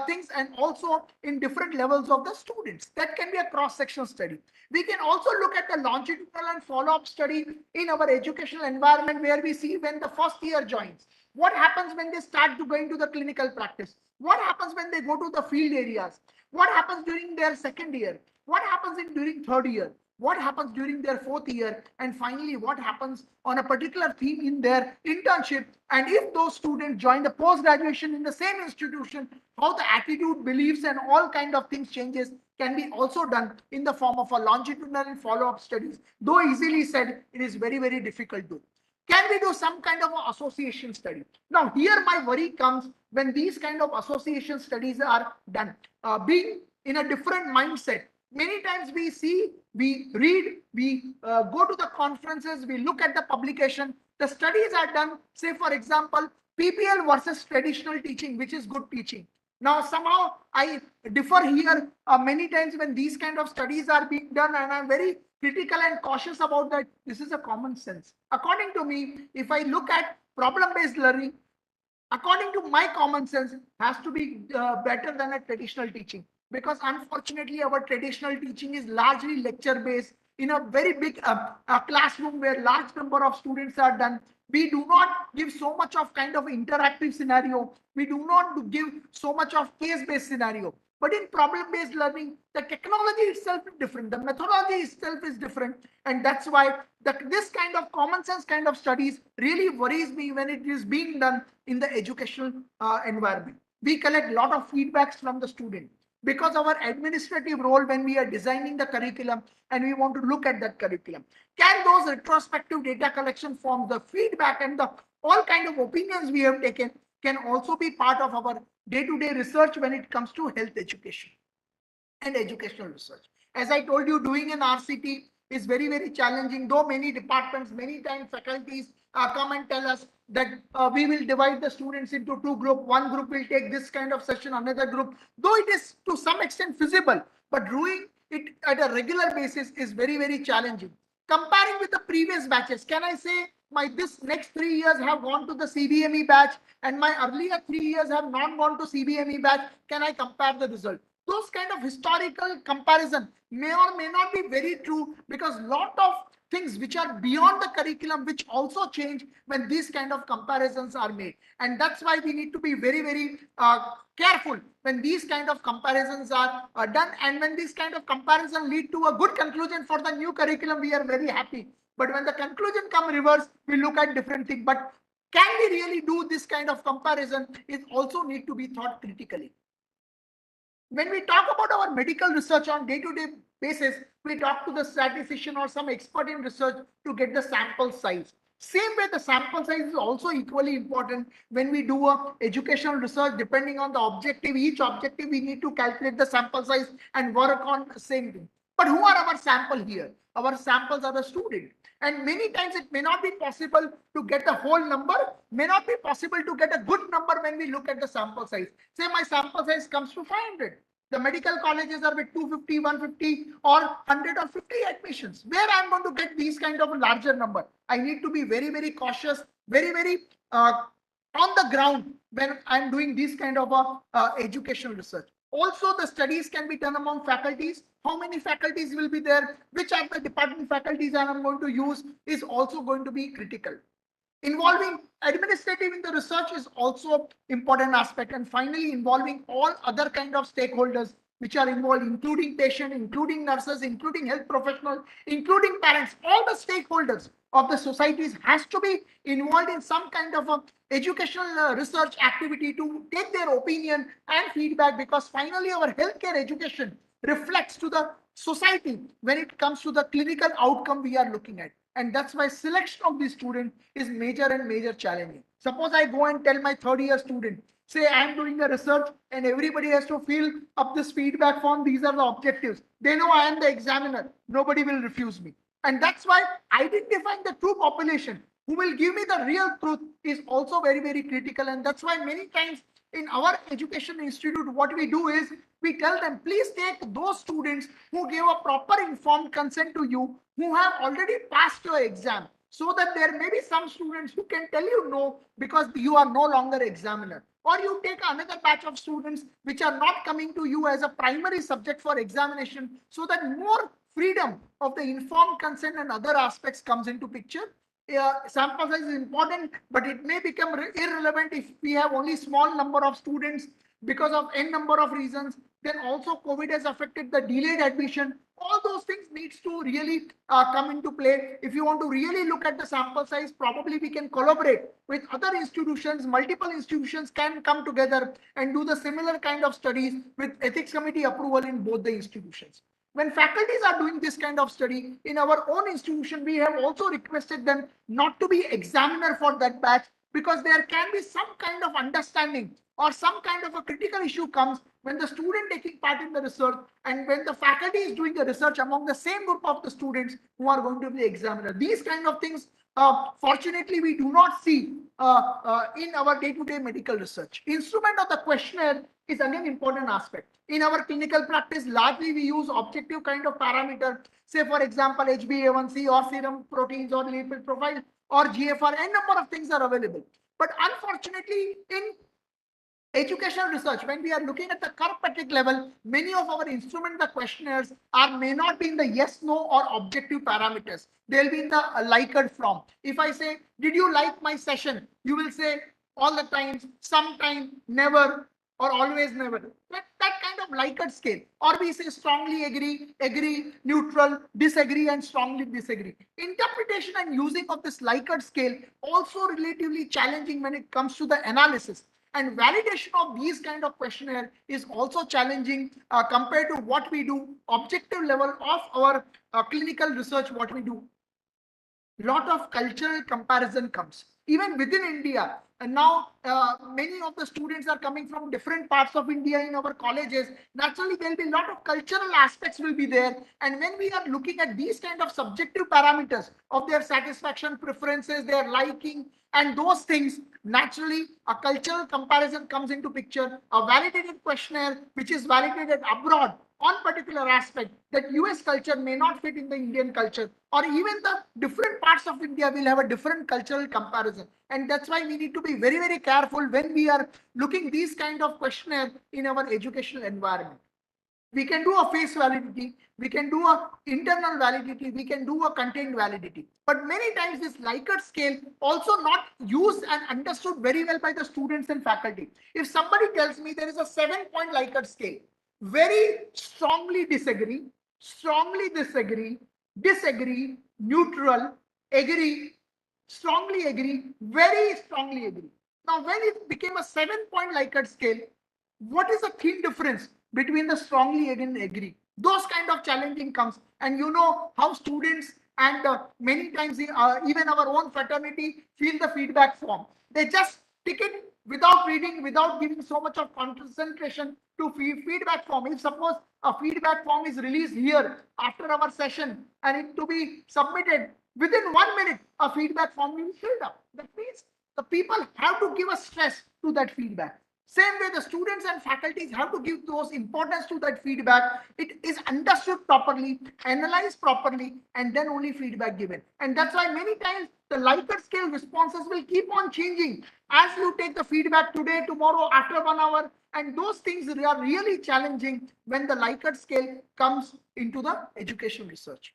things, and also in different levels of the students. That can be a cross-sectional study. We can also look at the longitudinal and follow-up study in our educational environment, where we see when the first year joins. What happens when they start to going to the clinical practice? What happens when they go to the field areas? What happens during their second year? What happens during third year? What happens during their fourth year? And finally, what happens on a particular theme in their internship? And if those students join the post-graduation in the same institution, how the attitude, beliefs, and all kind of things changes can be also done in the form of a longitudinal and follow-up studies. Though easily said, it is very, very difficult to. Can we do some kind of association study? Now, here my worry comes when these kind of association studies are done. Being in a different mindset, many times we see, we read, we go to the conferences, we look at the publication. The studies are done, say for example, PPL versus traditional teaching, which is good teaching. Now, somehow I differ here many times when these kind of studies are being done, and I'm very critical and cautious about that. This is a common sense. According to me, if I look at problem-based learning, according to my common sense, has to be better than a traditional teaching. Because unfortunately, our traditional teaching is largely lecture-based in a very big classroom where large number of students are done. We do not give so much of kind of interactive scenario. We do not give so much of case-based scenario. But in problem-based learning, the technology itself is different. The methodology itself is different. And that's why this kind of common sense kind of studies really worries me when it is being done in the educational environment. We collect a lot of feedbacks from the student, because our administrative role when we are designing the curriculum and we want to look at that curriculum. Can those retrospective data collection forms, the feedback and the all kind of opinions we have taken can also be part of our day-to-day research when it comes to health education and educational research. As I told you, doing an RCT is very, very challenging, though many departments, many times faculties come and tell us that we will divide the students into two groups. One group will take this kind of session, another group, though it is to some extent feasible, but doing it at a regular basis is very, very challenging. Comparing with the previous batches, can I say my this next 3 years have gone to the CBME batch and my earlier 3 years have not gone to CBME batch? Can I compare the result? Those kind of historical comparison may or may not be very true, because lot of things which are beyond the curriculum which also change when these kind of comparisons are made. And that's why we need to be very, very careful when these kind of comparisons are done. And when these kind of comparisons lead to a good conclusion for the new curriculum, we are very happy. But when the conclusion comes reverse, we look at different things. But can we really do this kind of comparison? It also need to be thought critically. When we talk about our medical research on day-to-day basis, we talk to the statistician or some expert in research to get the sample size. Same way, the sample size is also equally important when we do a educational research. Depending on the objective, each objective we need to calculate the sample size and work on the same thing. But who are our sample here? Our samples are the student. And many times it may not be possible to get a whole number, may not be possible to get a good number when we look at the sample size. Say my sample size comes to 500. The medical colleges are with 250, 150 or 100 or 50 admissions. Where I'm going to get these kind of a larger number? I need to be very, very cautious, very on the ground when I'm doing this kind of educational research. Also, the studies can be done among faculties. How many faculties will be there? Which are the department faculties that I'm going to use is also going to be critical. Involving administrative in the research is also important aspect. And finally, involving all other kind of stakeholders which are involved, including patient, including nurses, including health professionals, including parents, all the stakeholders of the societies has to be involved in some kind of a educational research activity to take their opinion and feedback, because finally our healthcare education reflects to the society when it comes to the clinical outcome we are looking at. And that's why selection of the student is major challenging. Suppose I go and tell my third year student, say I'm doing a research and everybody has to fill up this feedback form. These are the objectives. They know I am the examiner. Nobody will refuse me. And that's why identifying the true population who will give me the real truth is also very critical. And that's why many times in our education institute, what we do is we tell them, please take those students who gave a proper informed consent to you, who have already passed your exam, so that there may be some students who can tell you no because you are no longer examiner. Or you take another batch of students which are not coming to you as a primary subject for examination, so that more freedom of the informed consent and other aspects comes into picture. Sample size is important, but it may become irrelevant if we have only small number of students because of n number of reasons. Then also COVID has affected the delayed admission. All those things needs to really come into play. If you want to really look at the sample size, probably we can collaborate with other institutions. Multiple institutions can come together and do the similar kind of studies with ethics committee approval in both the institutions. When faculties are doing this kind of study in our own institution, we have also requested them not to be examiner for that batch, because there can be some kind of understanding or some kind of a critical issue comes when the student taking part in the research and when the faculty is doing the research among the same group of the students who are going to be the examiner. These kind of things, fortunately, we do not see in our day-to-day medical research. Instrument of the questionnaire is again important aspect. In our clinical practice, largely we use objective kind of parameter, say for example, HbA1c or serum proteins or lipid profile or GFR, n number of things are available. But unfortunately, in educational research, when we are looking at the Kirkpatrick level, many of our instrument, the questionnaires may not be in the yes, no or objective parameters. They'll be in the Likert form. If I say, did you like my session? You will say all the times, sometime, never, or always never. That kind of Likert scale. Or we say strongly agree, neutral, disagree, and strongly disagree. Interpretation and using of this Likert scale also relatively challenging when it comes to the analysis. And validation of these kind of questionnaire is also challenging compared to what we do, objective level of our clinical research, what we do. Lot of cultural comparison comes. Even within India, and now many of the students are coming from different parts of India in our colleges. Naturally, there will be a lot of cultural aspects will be there. And when we are looking at these kind of subjective parameters of their satisfaction, preferences, their liking, and those things, naturally, a cultural comparison comes into picture. A validated questionnaire, which is validated abroad on particular aspect, that US culture may not fit in the Indian culture, or even the different parts of India will have a different cultural comparison. And that's why we need to be very careful when we are looking these kind of questionnaire in our educational environment. We can do a face validity, we can do a internal validity, we can do a content validity. But many times this Likert scale also not used and understood very well by the students and faculty. If somebody tells me there is a 7-point Likert scale, very strongly disagree, disagree, neutral, agree, strongly agree, very strongly agree. Now, when it became a 7-point Likert scale, what is the thin difference between the strongly and agree? Those kind of challenging comes, and you know how students and many times even our own fraternity feel the feedback form. They just tick it without reading, without giving so much of concentration to feedback form. If suppose a feedback form is released here after our session and it to be submitted, within 1 minute, a feedback form will be filled up. That means the people have to give a stress to that feedback. Same way, the students and faculties have to give those importance to that feedback. It is understood properly, analyzed properly, and then only feedback given. And that's why many times the Likert scale responses will keep on changing as you take the feedback today, tomorrow, after 1 hour. And those things are really challenging when the Likert scale comes into the education research.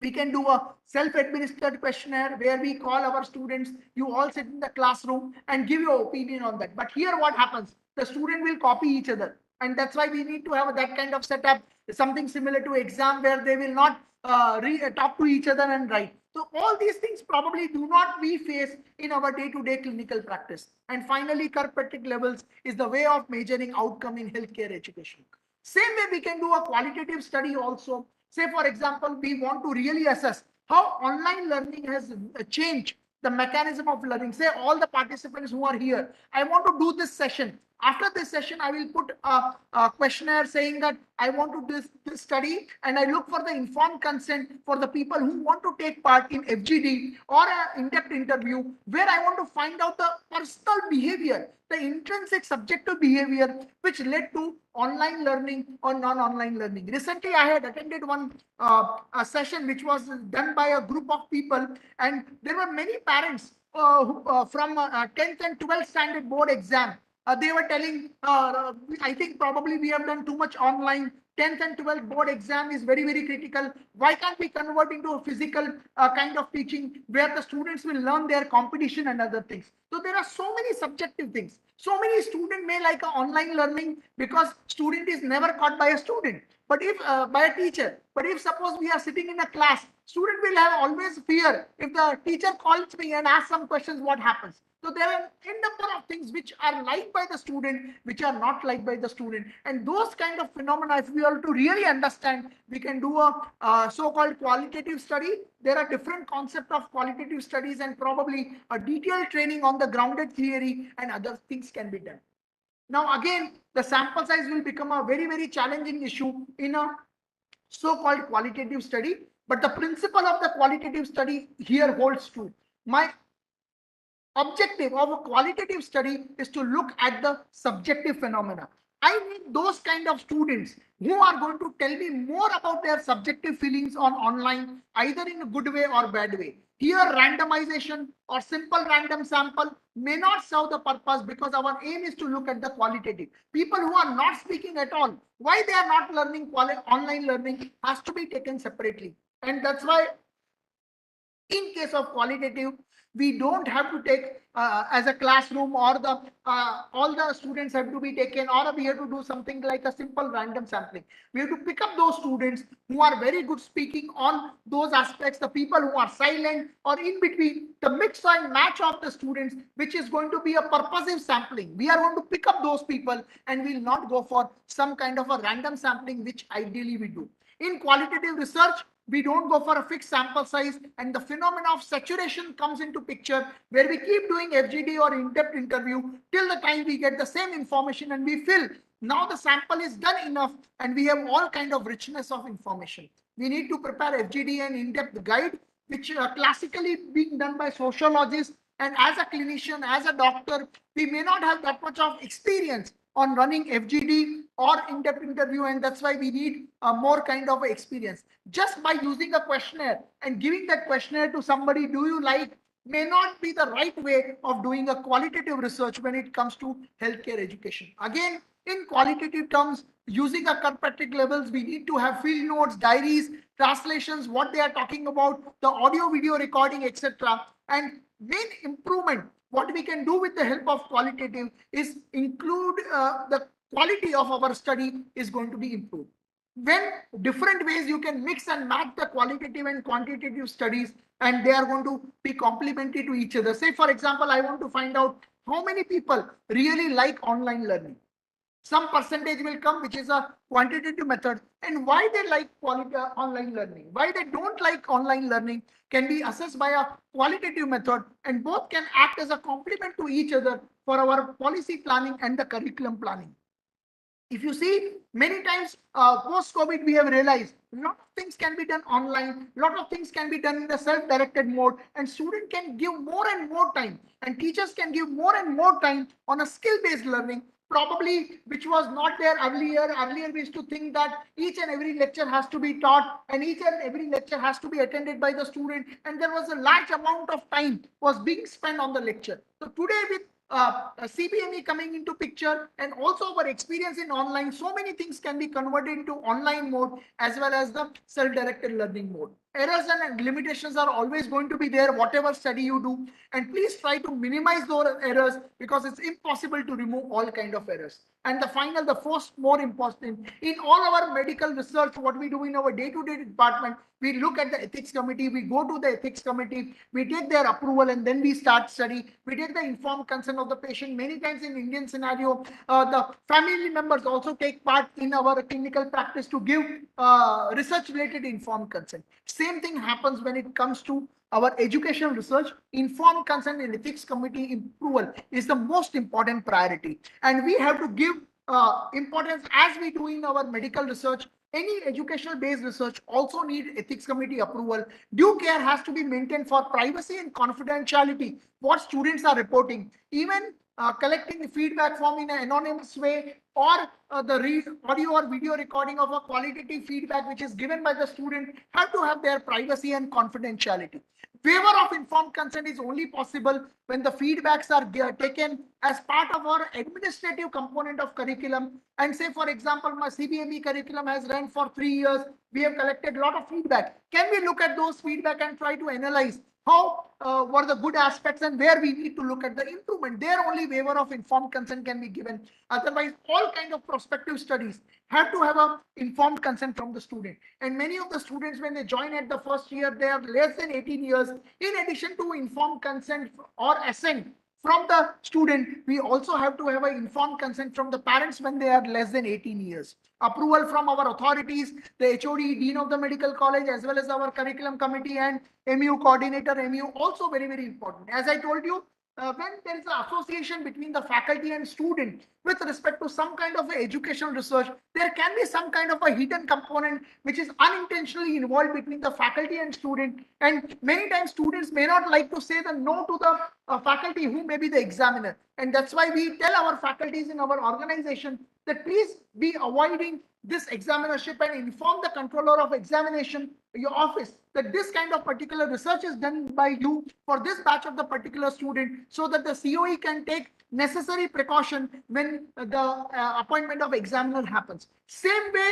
We can do a self-administered questionnaire where we call our students, you all sit in the classroom and give your opinion on that. But here what happens? The student will copy each other. And that's why we need to have that kind of setup, something similar to exam where they will not talk to each other and write. So all these things probably do not we face in our day-to-day clinical practice. And finally, Kirkpatrick levels is the way of measuring outcome in healthcare education. Same way we can do a qualitative study also. Say, for example, we want to really assess how online learning has changed the mechanism of learning. Say all the participants who are here, I want to do this session. After this session, I will put a questionnaire saying that I want to do this study, and I look for the informed consent for the people who want to take part in FGD or an in-depth interview where I want to find out the personal behavior, the intrinsic subjective behavior which led to online learning or non-online learning. Recently, I had attended one a session which was done by a group of people, and there were many parents from 10th and 12th standard board exam. They were telling, I think probably we have done too much online. 10th and 12th board exam is very, very critical. Why can't we convert into a physical kind of teaching where the students will learn their competition and other things? So there are so many subjective things. So many students may like online learning because student is never caught by a student, but if by a teacher. But if suppose we are sitting in a class, student will have always fear. If the teacher calls me and asks some questions, what happens? So there are n number of things which are liked by the student, which are not liked by the student. And those kind of phenomena, if we are to really understand, we can do a so-called qualitative study. There are different concepts of qualitative studies, and probably a detailed training on the grounded theory and other things can be done. Now, again, the sample size will become a very, very challenging issue in a so-called qualitative study. But the principle of the qualitative study here holds true. My objective of a qualitative study is to look at the subjective phenomena. I need those kind of students who are going to tell me more about their subjective feelings on online, either in a good way or bad way. Here, randomization or simple random sample may not serve the purpose because our aim is to look at the qualitative. People who are not speaking at all, why they are not learning online learning has to be taken separately. And that's why in case of qualitative, we don't have to take as a classroom or the all the students have to be taken, or we have to do something like a simple random sampling. We have to pick up those students who are very good speaking on those aspects, the people who are silent or in between, the mix and match of the students, which is going to be a purposive sampling. We are going to pick up those people and we'll not go for some kind of a random sampling, which ideally we do. In qualitative research, we don't go for a fixed sample size, and the phenomena of saturation comes into picture where we keep doing FGD or in-depth interview till the time we get the same information and we feel now the sample is done enough and we have all kind of richness of information. We need to prepare FGD and in-depth guide, which are classically being done by sociologists. And as a clinician, as a doctor, we may not have that much of experience on running FGD or in-depth interview, and that's why we need more kind of experience. Just by using a questionnaire and giving that questionnaire to somebody, do you like, may not be the right way of doing a qualitative research when it comes to healthcare education. Again, in qualitative terms, using a Kirkpatrick levels, we need to have field notes, diaries, translations, what they are talking about, the audio video recording, etc. And main improvement what we can do with the help of qualitative is include the quality of our study is going to be improved. When different ways you can mix and match the qualitative and quantitative studies, and they are going to be complementary to each other. Say, for example, I want to find out how many people really like online learning. Some percentage will come, which is a quantitative method, and why they like online learning, why they don't like online learning can be assessed by a qualitative method, and both can act as a complement to each other for our policy planning and the curriculum planning. If you see, many times post-COVID, we have realized a lot of things can be done online, a lot of things can be done in the self-directed mode, and student can give more and more time, and teachers can give more and more time on a skill-based learning, probably which was not there earlier. Earlier, we used to think that each and every lecture has to be taught and each and every lecture has to be attended by the student, and there was a large amount of time was being spent on the lecture. So today, with CBME coming into picture and also our experience in online, so many things can be converted into online mode as well as the self-directed learning mode. Errors and limitations are always going to be there, whatever study you do, and please try to minimize those errors because it's impossible to remove all kind of errors. And the final, the first more important, in all our medical research, what we do in our day-to-day department, we look at the ethics committee, we go to the ethics committee, we take their approval, and then we start study. We take the informed consent of the patient. Many times in Indian scenario, the family members also take part in our clinical practice to give research-related informed consent. Same thing happens when it comes to our educational research. Informed consent and ethics committee approval is the most important priority, and we have to give importance as we do in our medical research. Any educational based research also need ethics committee approval. Due care has to be maintained for privacy and confidentiality. What students are reporting, even collecting the feedback form in an anonymous way, or the audio or video recording of a qualitative feedback which is given by the student, have to have their privacy and confidentiality. Waiver of informed consent is only possible when the feedbacks are taken as part of our administrative component of curriculum. And say, for example, my CBME curriculum has run for 3 years. We have collected a lot of feedback. Can we look at those feedback and try to analyze how what are the good aspects and where we need to look at the improvement? There only waiver of informed consent can be given. Otherwise, all kind of prospective studies have to have a informed consent from the student. And many of the students, when they join at the first year, they are less than 18 years. In addition to informed consent or assent from the student, we also have to have an informed consent from the parents when they are less than 18 years. Approval from our authorities, the HOD, Dean of the Medical College, as well as our curriculum committee and MU coordinator, MU, also very, very important. As I told you, when there is an association between the faculty and student with respect to some kind of educational research, there can be some kind of a hidden component which is unintentionally involved between the faculty and student. And many times students may not like to say the no to the faculty who may be the examiner. And that's why we tell our faculties in our organization that please be avoiding this examinership and inform the controller of examination, your office, that this kind of particular research is done by you for this batch of the particular student, so that the COE can take necessary precaution when the appointment of examiner happens. Same way,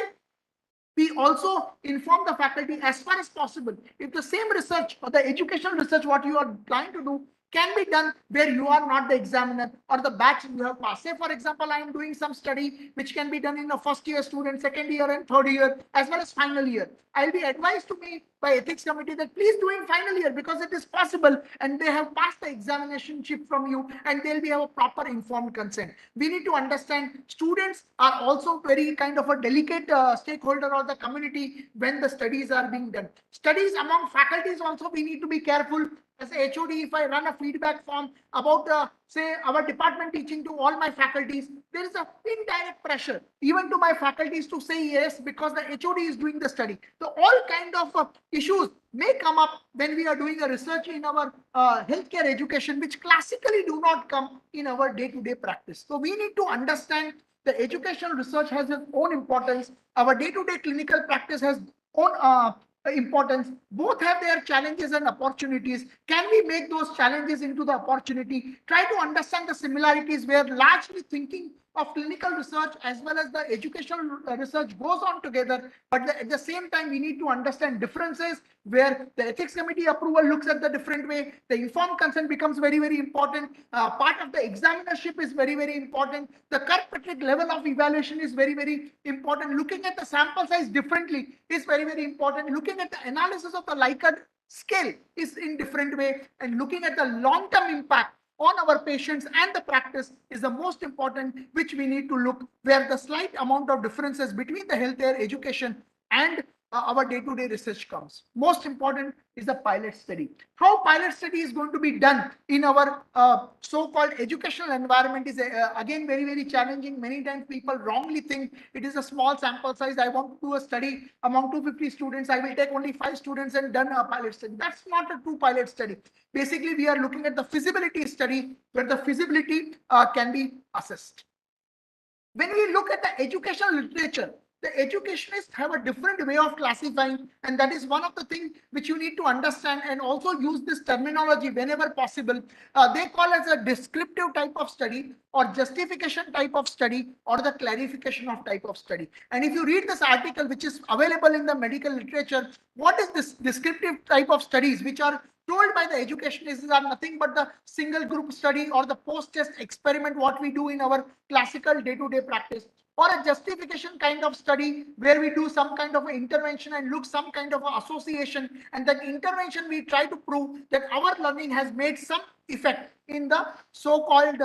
we also inform the faculty as far as possible if the same research or the educational research what you are trying to do can be done where you are not the examiner or the batch you have passed. Say, for example, I am doing some study which can be done in a first year student, second year and third year, as well as final year. I'll be advised to me by ethics committee that please do in final year because it is possible and they have passed the examination chip from you and they'll be have a proper informed consent. We need to understand students are also very kind of a delicate stakeholder of the community when the studies are being done. Studies among faculties also, we need to be careful. As a HOD, if I run a feedback form about say our department teaching to all my faculties, there is a indirect pressure even to my faculties to say yes because the HOD is doing the study. So all kind of issues may come up when we are doing a research in our healthcare education, which classically do not come in our day-to-day practice. So we need to understand the educational research has its own importance. Our day-to-day clinical practice has own importance. Both have their challenges and opportunities. Can we make those challenges into the opportunity? Try to understand the similarities where largely thinking of clinical research as well as the educational research goes on together. But at the same time, we need to understand differences where the ethics committee approval looks at the different way. The informed consent becomes very, very important. Part of the examinership is very, very important. The Kirkpatrick level of evaluation is very, very important. Looking at the sample size differently is very, very important. Looking at the analysis of the Likert scale is in different way, and looking at the long-term impact on our patients and the practice is the most important, which we need to look, where the slight amount of differences between the healthcare education and our day-to-day research comes. Most important is the pilot study. How pilot study is going to be done in our so-called educational environment is again very, very challenging. Many times people wrongly think it is a small sample size. I want to do a study among 250 students. I will take only 5 students and done a pilot study. That's not a true pilot study. Basically, we are looking at the feasibility study where the feasibility can be assessed. When we look at the educational literature, the educationists have a different way of classifying, and that is one of the things which you need to understand and also use this terminology whenever possible. They call as a descriptive type of study or justification type of study or the clarification of type of study. And if you read this article, which is available in the medical literature, what is this descriptive type of studies which are told by the educationists are nothing but the single group study or the post-test experiment what we do in our classical day-to-day practice, or a justification kind of study where we do some kind of intervention and look some kind of association, and that intervention we try to prove that our learning has made some effect in the so-called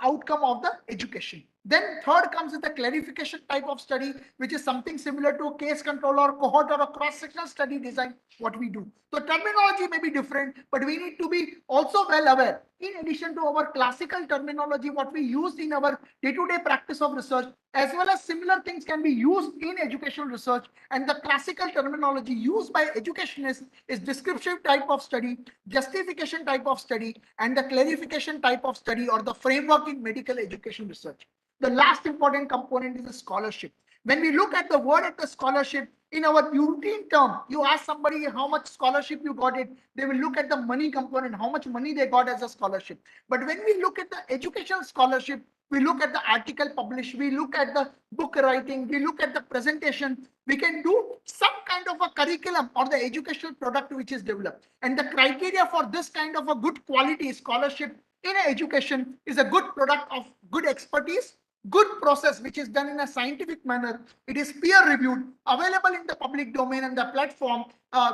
outcome of the education. Then third comes with the clarification type of study, which is something similar to a case control or cohort or a cross-sectional study design, what we do. So terminology may be different, but we need to be also well aware. In addition to our classical terminology, what we use in our day-to-day practice of research, as well as similar things can be used in educational research. And the classical terminology used by educationists is descriptive type of study, justification type of study, and the clarification type of study or the framework in medical education research. The last important component is the scholarship. When we look at the word at the scholarship, in our routine term, you ask somebody how much scholarship you got it, they will look at the money component, how much money they got as a scholarship. But when we look at the educational scholarship, we look at the article published, we look at the book writing, we look at the presentation, we can do some kind of a curriculum or the educational product which is developed. And the criteria for this kind of a good quality scholarship in education is a good product of good expertise, good process which is done in a scientific manner, it is peer reviewed, available in the public domain and the platform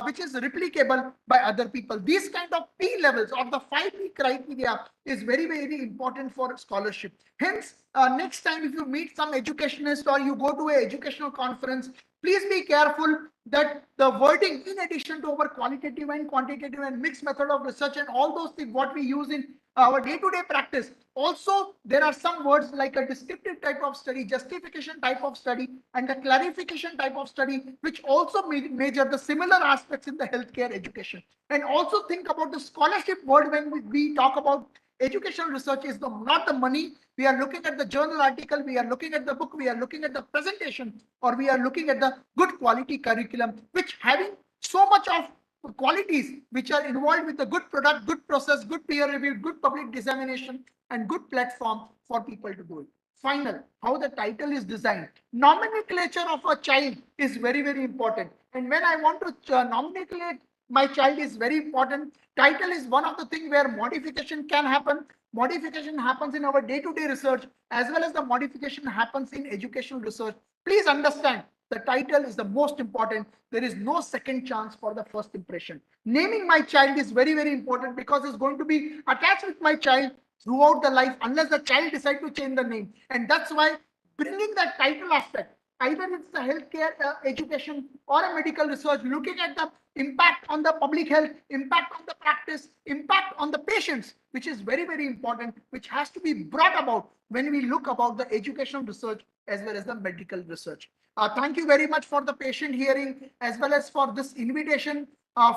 which is replicable by other people. These kind of P levels or the 5P criteria is very, very important for scholarship. Hence, next time if you meet some educationist or you go to an educational conference, please be careful that the wording, in addition to our qualitative and quantitative and mixed method of research and all those things what we use in our day-to-day practice, also there are some words like a descriptive type of study, justification type of study, and the clarification type of study, which also measure the similar aspects in the healthcare education. And also think about the scholarship word when we talk about educational research is not the money. We are looking at the journal article, we are looking at the book, we are looking at the presentation, or we are looking at the good quality curriculum, which having so much of qualities which are involved with the good product, good process, good peer review, good public dissemination, and good platform for people to do it. Final, how the title is designed. Nomenclature of a child is very, very important. And when I want to nomenclate my child is very important. Title is one of the things where modification can happen. Modification happens in our day-to-day research as well as the modification happens in educational research. Please understand the title is the most important. There is no second chance for the first impression. Naming my child is very, very important because it's going to be attached with my child throughout the life unless the child decides to change the name. And that's why bringing that title aspect, either it's the healthcare education or a medical research, looking at the impact on the public health, impact on the practice, impact on the patients, which is very, very important, which has to be brought about when we look about the educational research as well as the medical research. Thank you very much for the patient hearing as well as for this invitation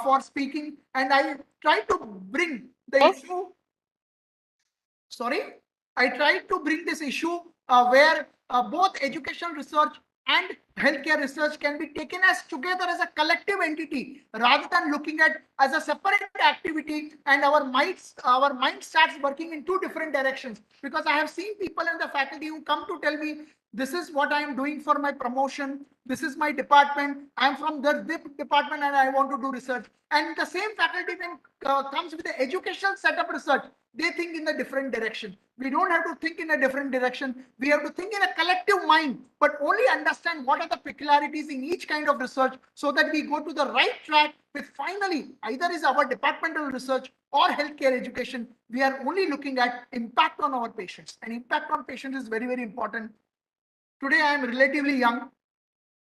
for speaking. And I try to bring the issue. Sorry, I tried to bring this issue where both educational research and healthcare research can be taken as together as a collective entity rather than looking at as a separate activity, and our mind starts working in two different directions. Because I have seen people in the faculty who come to tell me, this is what I am doing for my promotion, this is my department, I am from the Dept department and I want to do research. And the same faculty then comes with the educational setup research. They think in a different direction. We don't have to think in a different direction. We have to think in a collective mind, but only understand what are the peculiarities in each kind of research so that we go to the right track with finally either is our departmental research or healthcare education. We are only looking at impact on our patients, and impact on patients is very, very important. Today, I am relatively young.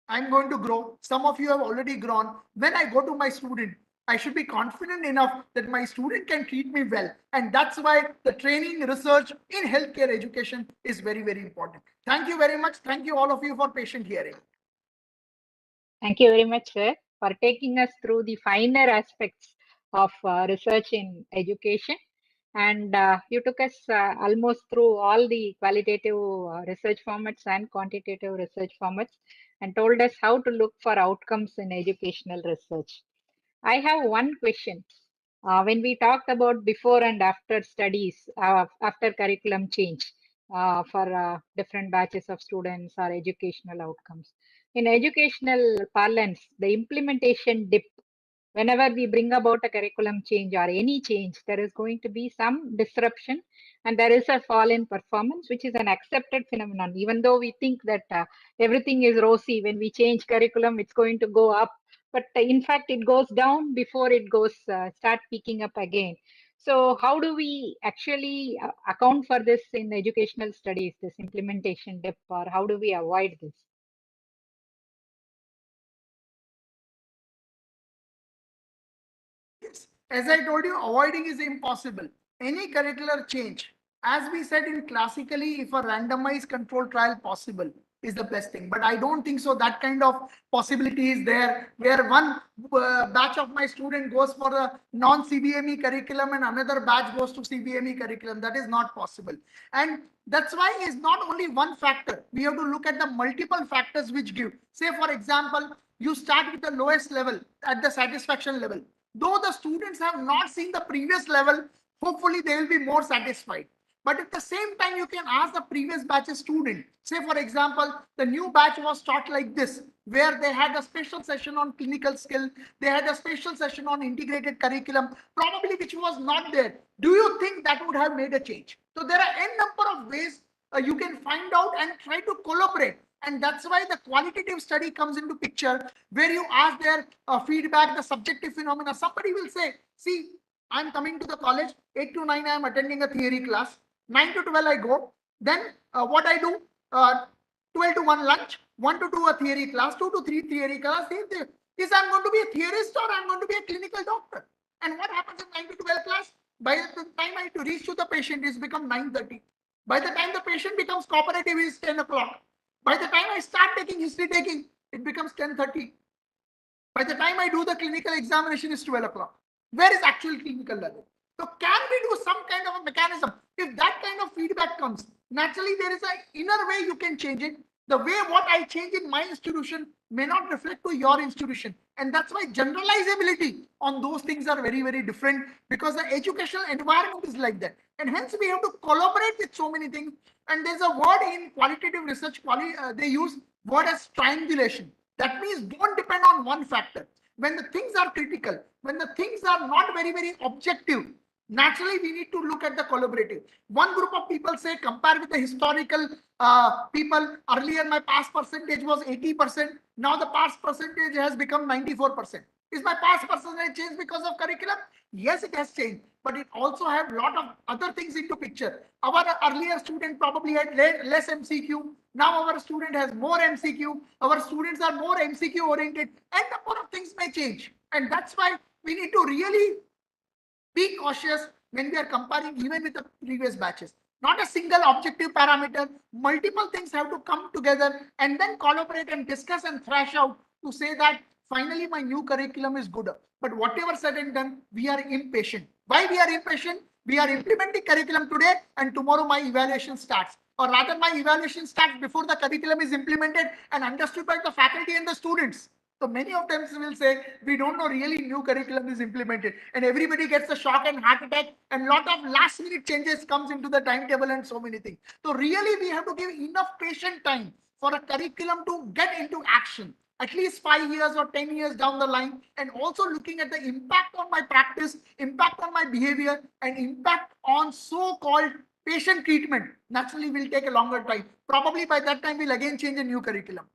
I'm going to grow. Some of you have already grown. When I go to my student, I should be confident enough that my student can treat me well. And that's why the training research in healthcare education is very, very important. Thank you very much. Thank you all of you for patient hearing. Thank you very much, sir, for taking us through the finer aspects of research in education. And you took us almost through all the qualitative research formats and quantitative research formats and told us how to look for outcomes in educational research. I have one question. When we talked about before and after studies, after curriculum change for different batches of students or educational outcomes. In educational parlance, the implementation dip, whenever we bring about a curriculum change or any change, there is going to be some disruption and there is a fall in performance, which is an accepted phenomenon. Even though we think that everything is rosy, when we change curriculum, it's going to go up. But in fact, it goes down before it goes start picking up again. So how do we actually account for this in educational studies, this implementation dip, or how do we avoid this? Yes. As I told you, avoiding is impossible. Any curricular change, as we said in classically, if a randomized control trial possible is the best thing. But I don't think so. That kind of possibility is there where one batch of my student goes for a non-CBME curriculum and another batch goes to CBME curriculum. That is not possible. And that's why it's not only one factor. We have to look at the multiple factors which give. Say, for example, you start with the lowest level at the satisfaction level. Though the students have not seen the previous level, hopefully they will be more satisfied. But at the same time, you can ask the previous batch's student. Say, for example, the new batch was taught like this, where they had a special session on clinical skill. They had a special session on integrated curriculum, probably which was not there. Do you think that would have made a change? So there are n number of ways you can find out and try to collaborate. And that's why the qualitative study comes into picture, where you ask their feedback, the subjective phenomena. Somebody will say, see, I'm coming to the college, 8 to 9, I'm attending a theory class, 9 to 12, I go. Then what I do, 12 to 1 lunch, 1 to 2 a theory class, 2 to 3 theory class. Is I'm going to be a theorist or I'm going to be a clinical doctor? And what happens in 9 to 12 class? By the time I reach to the patient, it's become 9:30. By the time the patient becomes cooperative, it's 10 o'clock. By the time I start taking history taking, it becomes 10:30. By the time I do the clinical examination, it's 12 o'clock. Where is actual clinical level? So can we do some kind of a mechanism? If that kind of feedback comes, naturally there is an inner way you can change it. The way what I change in my institution may not reflect to your institution. And that's why generalizability on those things are very, very different, because the educational environment is like that. And hence we have to collaborate with so many things. And there's a word in qualitative research, they use word as triangulation. That means don't depend on one factor. When the things are critical, when the things are not very, very objective, naturally we need to look at the collaborative. One group of people say, compare with the historical people, earlier my pass percentage was 80%. Now the pass percentage has become 94%. Is my pass percentage changed because of curriculum? Yes, it has changed, but it also have a lot of other things into picture. Our earlier student probably had less MCQ. Now our student has more MCQ. Our students are more MCQ oriented, and number of things may change. And that's why we need to really be cautious when we are comparing even with the previous batches. Not a single objective parameter. Multiple things have to come together and then collaborate and discuss and thrash out to say that finally my new curriculum is good. But whatever said and done, we are impatient. Why we are impatient? We are implementing curriculum today and tomorrow my evaluation starts. Or rather, my evaluation starts before the curriculum is implemented and understood by the faculty and the students. So many of them will say, we don't know really new curriculum is implemented, and everybody gets a shock and heart attack, and lot of last minute changes comes into the timetable and so many things. So really we have to give enough patient time for a curriculum to get into action, at least 5 years or 10 years down the line, and also looking at the impact on my practice, impact on my behavior, and impact on so-called patient treatment. Naturally will take a longer time. Probably by that time we'll again change a new curriculum.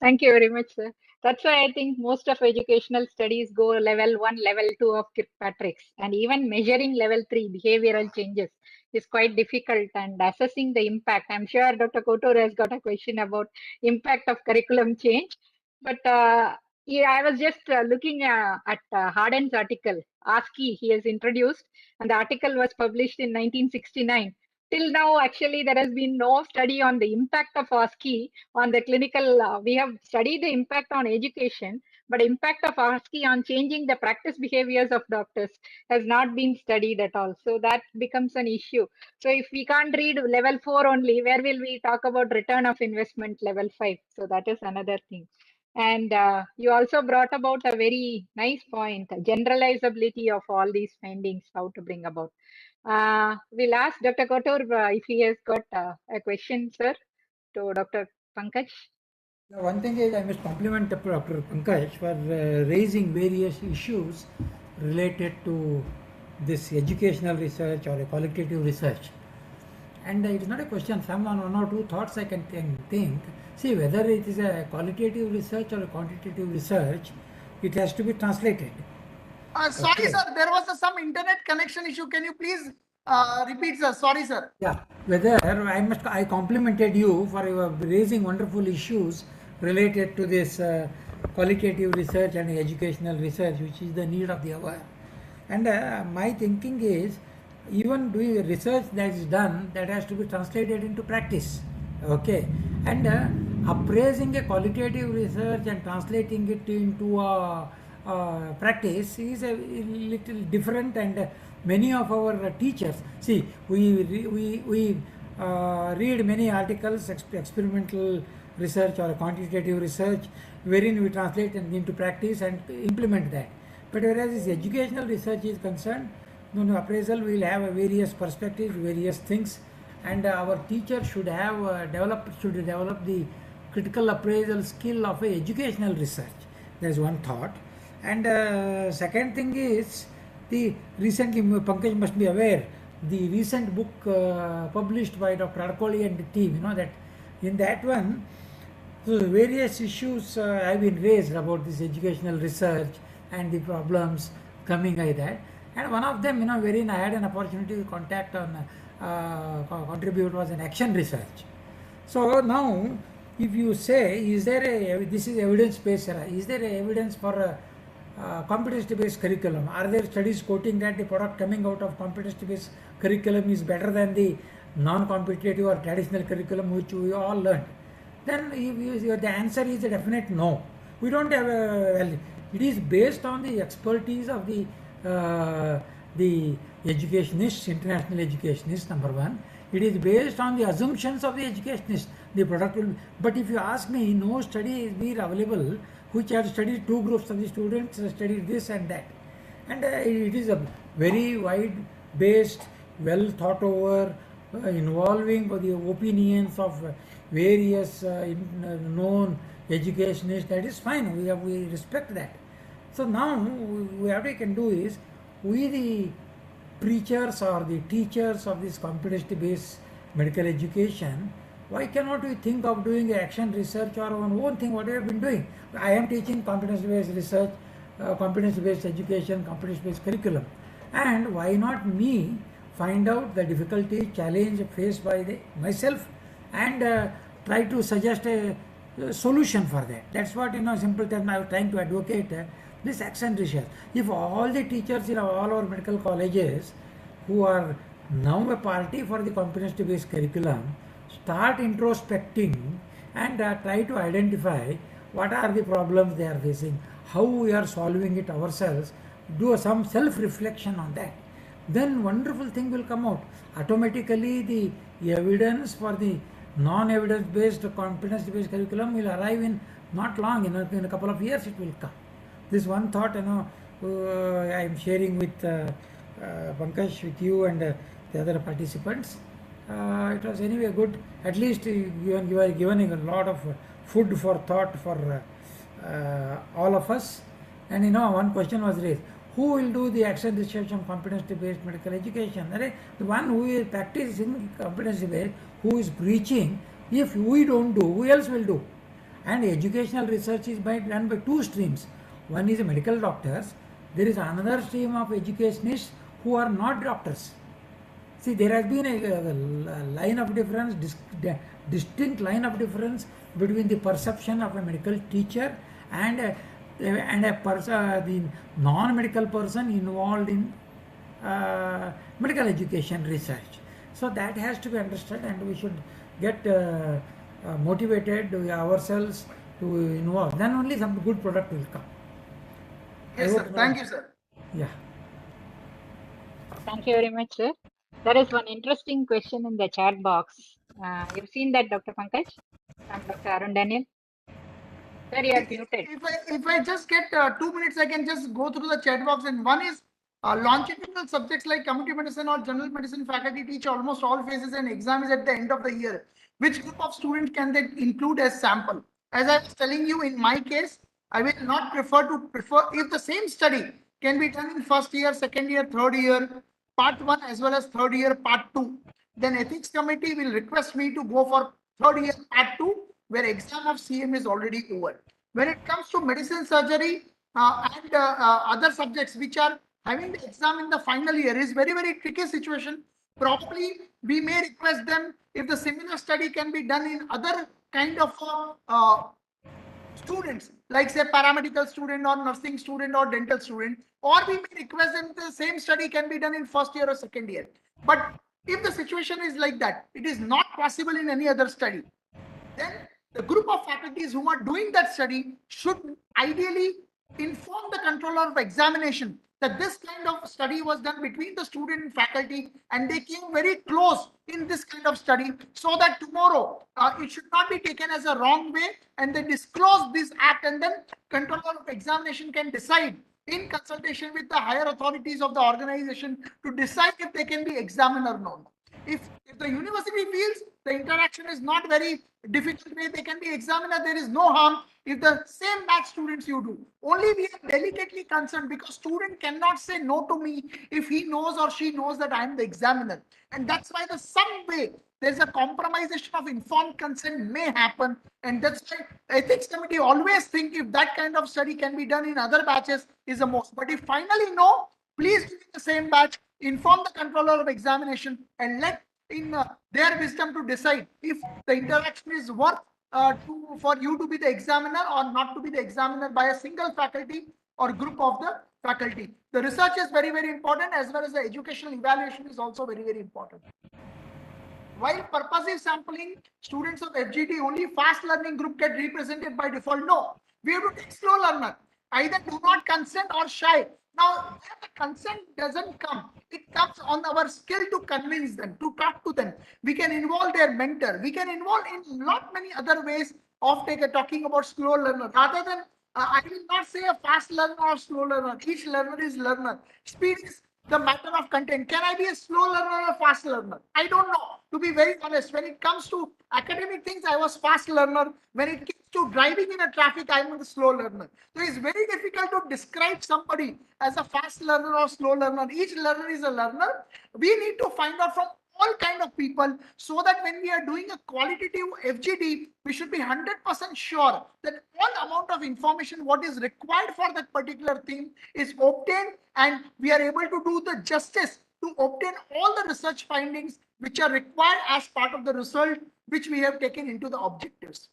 Thank you very much, sir. That's why I think most of educational studies go level 1, level 2 of Kirkpatrick's, and even measuring level 3 behavioral changes is quite difficult, and assessing the impact. I'm sure Dr. Kotur has got a question about impact of curriculum change, but yeah, I was just looking at Harden's article, ASCII, he has introduced, and the article was published in 1969. Till now, actually, there has been no study on the impact of ASCII on the clinical. We have studied the impact on education, but impact of ASCII on changing the practice behaviors of doctors has not been studied at all. So that becomes an issue. So if we can't read level 4 only, where will we talk about return of investment level 5? So that is another thing. And you also brought about a very nice point, generalizability of all these findings, how to bring about. We'll ask Dr. Kotur if he has got a question, sir, to Dr. Pankaj. One thing is I must compliment Dr. Pankaj for raising various issues related to this educational research or a qualitative research. And it is not a question, one or two thoughts I can think. See, whether it is a qualitative research or a quantitative research, it has to be translated. Sorry, Okay. sir, there was some internet connection issue. Can you please repeat, sir? Sorry, sir. Yeah, whether I complimented you for your raising wonderful issues related to this qualitative research and educational research, which is the need of the hour. And my thinking is, even doing research that is done, that has to be translated into practice. Okay, and appraising a qualitative research and translating it into a practice is a little different, and many of our teachers, see, we read many articles, experimental research or quantitative research, wherein we translate into practice and implement that. But whereas this educational research is concerned, appraisal will have various perspectives, various things, and our teacher should have develop the critical appraisal skill of a educational research. There is one thought. And second thing is, the recently, Pankaj must be aware, the recent book published by Dr. Arcoli and the team, that in that one, so various issues have been raised about this educational research and the problems coming like that. And one of them, wherein I had an opportunity to contact on contribute was an action research. So now, if you say, this is evidence-based era, is there evidence for a competency-based curriculum? Are there studies quoting that the product coming out of competency-based curriculum is better than the non-competitive or traditional curriculum which we all learned? Then the answer is a definite no. We don't have it is based on the expertise of the educationists, international educationists, number one. It is based on the assumptions of the educationists. The product will, but if you ask me, no study is being available which have studied two groups of the students, studied this and that. And it is a very wide-based, well thought over, involving the opinions of various known educationists. That is fine. We respect that. So now what we can do is, we the preachers or the teachers of this competency-based medical education, why cannot we think of doing action research or one own thing what we have been doing? I am teaching competency-based research, competency-based education, competency-based curriculum. And why not me find out the difficulty, challenge faced by myself and try to suggest a solution for that. That's what, simple term I was trying to advocate this action research. If all the teachers in all our medical colleges who are now a party for the competency-based curriculum start introspecting and try to identify what are the problems they are facing, how we are solving it ourselves, do some self-reflection on that, then wonderful thing will come out. Automatically the evidence for the non-evidence-based competency-based curriculum will arrive in not long, in a couple of years it will come. This one thought, I am sharing with Pankaj, with you and the other participants. It was anyway good. At least you are given a lot of food for thought for all of us. And one question was raised: who will do the action research on competency-based medical education? The one who is practicing competency-based, who is preaching. If we don't do, who else will do? And educational research is done by two streams. One is medical doctors. There is another stream of educationists who are not doctors. See, there has been a line of difference, distinct line of difference between the perception of a medical teacher and the non-medical person involved in medical education research. So that has to be understood, and we should get motivated ourselves to involve. Then only some good product will come. Yes, sir. Thank you, sir. Yeah. Thank you very much, sir. There is one interesting question in the chat box. You've seen that, Dr. Pankaj, from Dr. Arun Daniel? Sir, you are muted. If I just get 2 minutes, I can just go through the chat box. And one is longitudinal subjects like community medicine or general medicine faculty teach almost all phases and exam is at the end of the year. Which group of students can they include as sample? As I was telling you, in my case, I will not prefer if the same study can be done in first year, second year, third year, part 1 as well as third year, part 2. Then ethics committee will request me to go for third year, part 2, where exam of CM is already over. When it comes to medicine, surgery, and other subjects which are having the exam in the final year is very, very tricky situation. Probably we may request them if the similar study can be done in other kind of students, like say paramedical student or nursing student or dental student, or we may request them the same study can be done in first year or second year. But if the situation is like that, it is not possible in any other study, then the group of faculties who are doing that study should ideally inform the controller of examination that this kind of study was done between the student and faculty and they came very close in this kind of study, so that tomorrow it should not be taken as a wrong way and they disclose this act, and then controller of examination can decide in consultation with the higher authorities of the organization to decide if they can be examined or not. If the university feels the interaction is not very difficult way, they can be examined, there is no harm. If the same batch students you do, only we are delicately concerned because student cannot say no to me if he knows or she knows that I am the examiner. And that's why some way there's a compromisation of informed consent may happen. And that's why ethics committee always think if that kind of study can be done in other batches is the most. But if finally no, please do the same batch, inform the controller of examination and let in their wisdom to decide if the interaction is worth for you to be the examiner or not to be the examiner by a single faculty or group of the faculty. The research is very, very important, as well as the educational evaluation is also very, very important. While purposive sampling, students of FGD only fast learning group get represented by default. No, we have to take slow learner. Either do not consent or shy. Now, when the consent doesn't come, it comes on our skill to convince them, to talk to them. We can involve their mentor. We can involve in lot many other ways of talking about slow learner. Rather than, I will not say a fast learner or slow learner. Each learner is learner. Speed is the matter of content. Can I be a slow learner or a fast learner? I don't know. To be very honest, when it comes to academic things, I was fast learner. When it comes to driving in a traffic, I'm a slow learner. So it's very difficult to describe somebody as a fast learner or slow learner. Each learner is a learner. We need to find out from all kind of people, so that when we are doing a qualitative FGD, we should be 100% sure that all amount of information what is required for that particular thing is obtained, and we are able to do the justice to obtain all the research findings which are required as part of the result which we have taken into the objectives.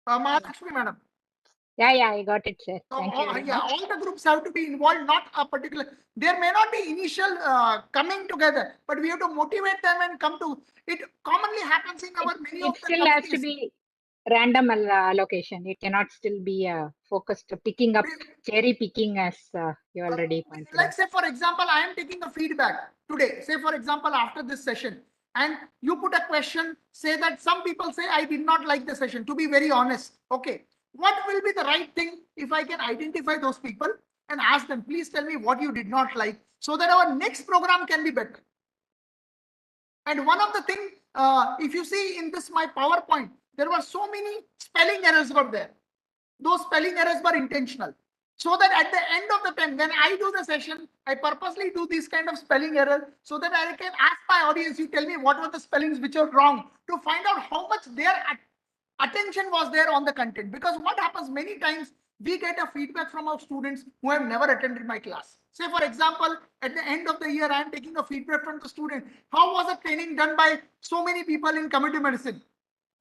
Mahalakshmi madam. Yeah, I got it, sir. Thank you very much. All the groups have to be involved, not a particular. There may not be initial coming together, but we have to motivate them and come to it. Commonly happens in our many of the still has to be random allocation. It cannot still be focused picking up, cherry picking, as you already pointed out. Like say for example, I am taking a feedback today. Say for example, after this session, and you put a question, say that some people say I did not like the session. To be very honest, okay. What will be the right thing if I can identify those people and ask them, please tell me what you did not like, so that our next program can be better. And one of the things, if you see in this my PowerPoint, there were so many spelling errors were there. Those spelling errors were intentional. So that at the end of the time, when I do the session, I purposely do this kind of spelling error so that I can ask my audience, you tell me what were the spellings which are wrong, to find out how much their attention was there on the content. Because what happens many times, we get a feedback from our students who have never attended my class. Say, for example, at the end of the year, I am taking a feedback from the student. How was the training done by so many people in community medicine?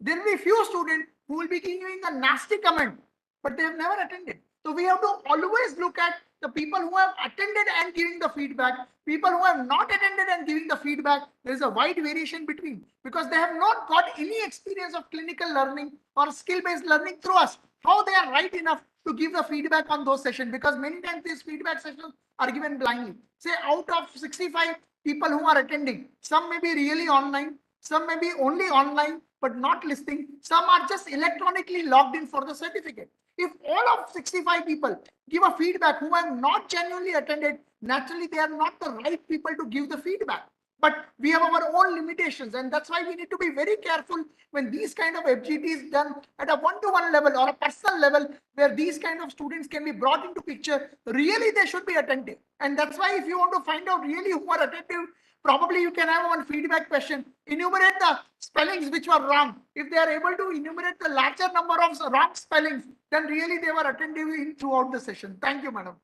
There will be few students who will be giving a nasty comment, but they have never attended. So we have to always look at the people who have attended and giving the feedback, people who have not attended and giving the feedback. There is a wide variation between, because they have not got any experience of clinical learning or skill-based learning through us. How they are right enough to give the feedback on those sessions, because many times these feedback sessions are given blindly. Say out of 65 people who are attending, some may be really online, some may be only online but not listening, some are just electronically logged in for the certificate. If all of 65 people give a feedback who have not genuinely attended, naturally they are not the right people to give the feedback. But we have our own limitations, and that's why we need to be very careful when these kind of FGT is done at a one-to-one level or a personal level, where these kind of students can be brought into picture. Really, they should be attentive. And that's why if you want to find out really who are attentive, probably you can have one feedback question. Enumerate the spellings which were wrong. If they are able to enumerate the larger number of wrong spellings, then really they were attentive in throughout the session. Thank you, madam.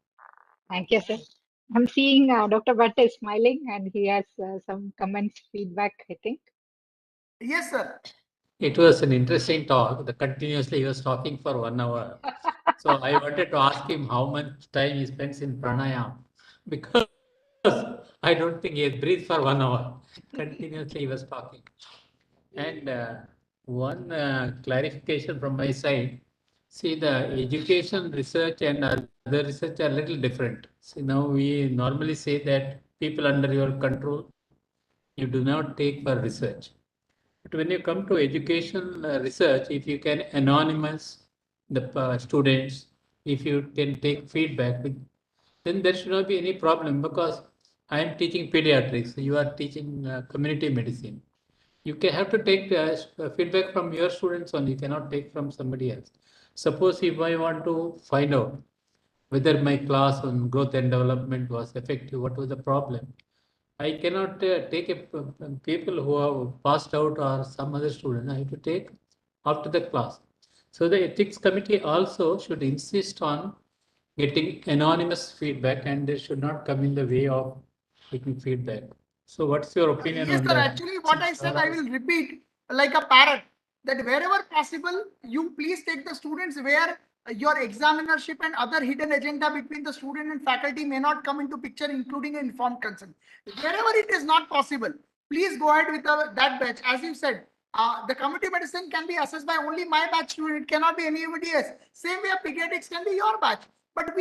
Thank you, sir. I'm seeing Dr. Bhatt is smiling and he has some comments, feedback, I think. Yes, sir. It was an interesting talk. Continuously he was talking for 1 hour. So I wanted to ask him how much time he spends in pranayama, because I don't think he has breathed for 1 hour. Continuously he was talking. And one clarification from my side. See, the education research and other research are a little different. See, now we normally say that people under your control, you do not take for research. But when you come to education research, if you can anonymize the students, if you can take feedback, then there should not be any problem, because I am teaching pediatrics, you are teaching community medicine. You can have to take feedback from your students only, you cannot take from somebody else. Suppose if I want to find out whether my class on growth and development was effective, what was the problem, I cannot take people who have passed out or some other student. I have to take after the class. So the ethics committee also should insist on getting anonymous feedback, and they should not come in the way of taking feedback. So what's your opinion Yes, on sir. that? Actually, what I said, I will repeat like a parrot, that wherever possible, you please take the students where your examinership and other hidden agenda between the student and faculty may not come into picture, including informed consent. Wherever it is not possible, please go ahead with that batch. As you said, the community medicine can be assessed by only my batch student. It cannot be anybody else. Same way, pediatrics can be your batch. But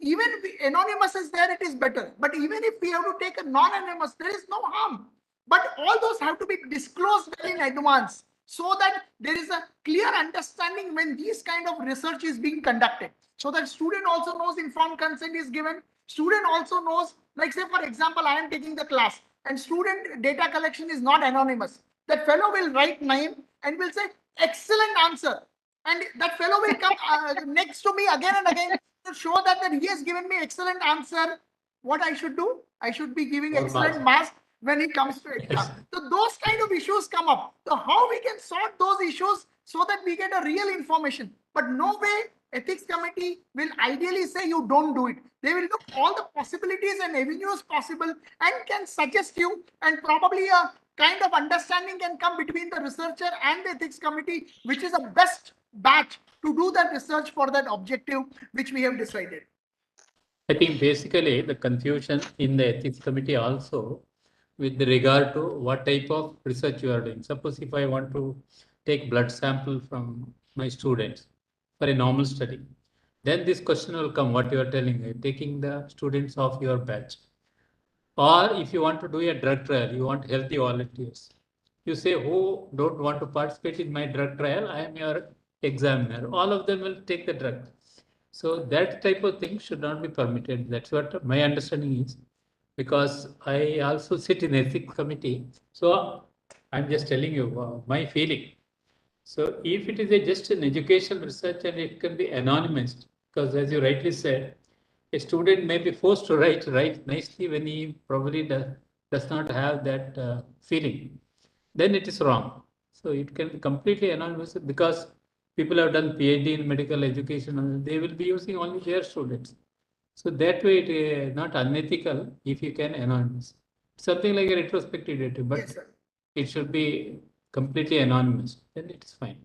even if anonymous is there, it is better. But even if we have to take a non-anonymous, there is no harm. But all those have to be disclosed well in advance, so that there is a clear understanding when these kind of research is being conducted. So that student also knows informed consent is given. Student also knows, like say for example, I am taking the class and student data collection is not anonymous. That fellow will write name and will say, excellent answer. And that fellow will come next to me again and again to show that he has given me excellent answer. What I should do? I should be giving excellent marks when it comes to exam. So those kind of issues come up. So how we can sort those issues so that we get a real information? But no way ethics committee will ideally say you don't do it. They will look all the possibilities and avenues possible and can suggest you, and probably a kind of understanding can come between the researcher and the ethics committee, which is a best batch to do that research for that objective which we have decided. I think basically the confusion in the ethics committee also with regard to what type of research you are doing. Suppose if I want to take blood sample from my students for a normal study, then this question will come, what you are telling me, taking the students of your batch. Or if you want to do a drug trial, you want healthy volunteers. You say, who don't want to participate in my drug trial? I am your examiner. All of them will take the drug. So that type of thing should not be permitted. That's what my understanding is, because I also sit in ethics committee. So I'm just telling you my feeling. So if it is just an educational research and it can be anonymous, Because as you rightly said, a student may be forced to write nicely when he probably does not have that feeling. Then it is wrong. So it can be completely anonymous because people have done PhD in medical education and they will be using only their students. So that way it is not unethical if you can anonymous. Something like a retrospective data, but Yes, sir. it should be completely anonymous. Then it is fine.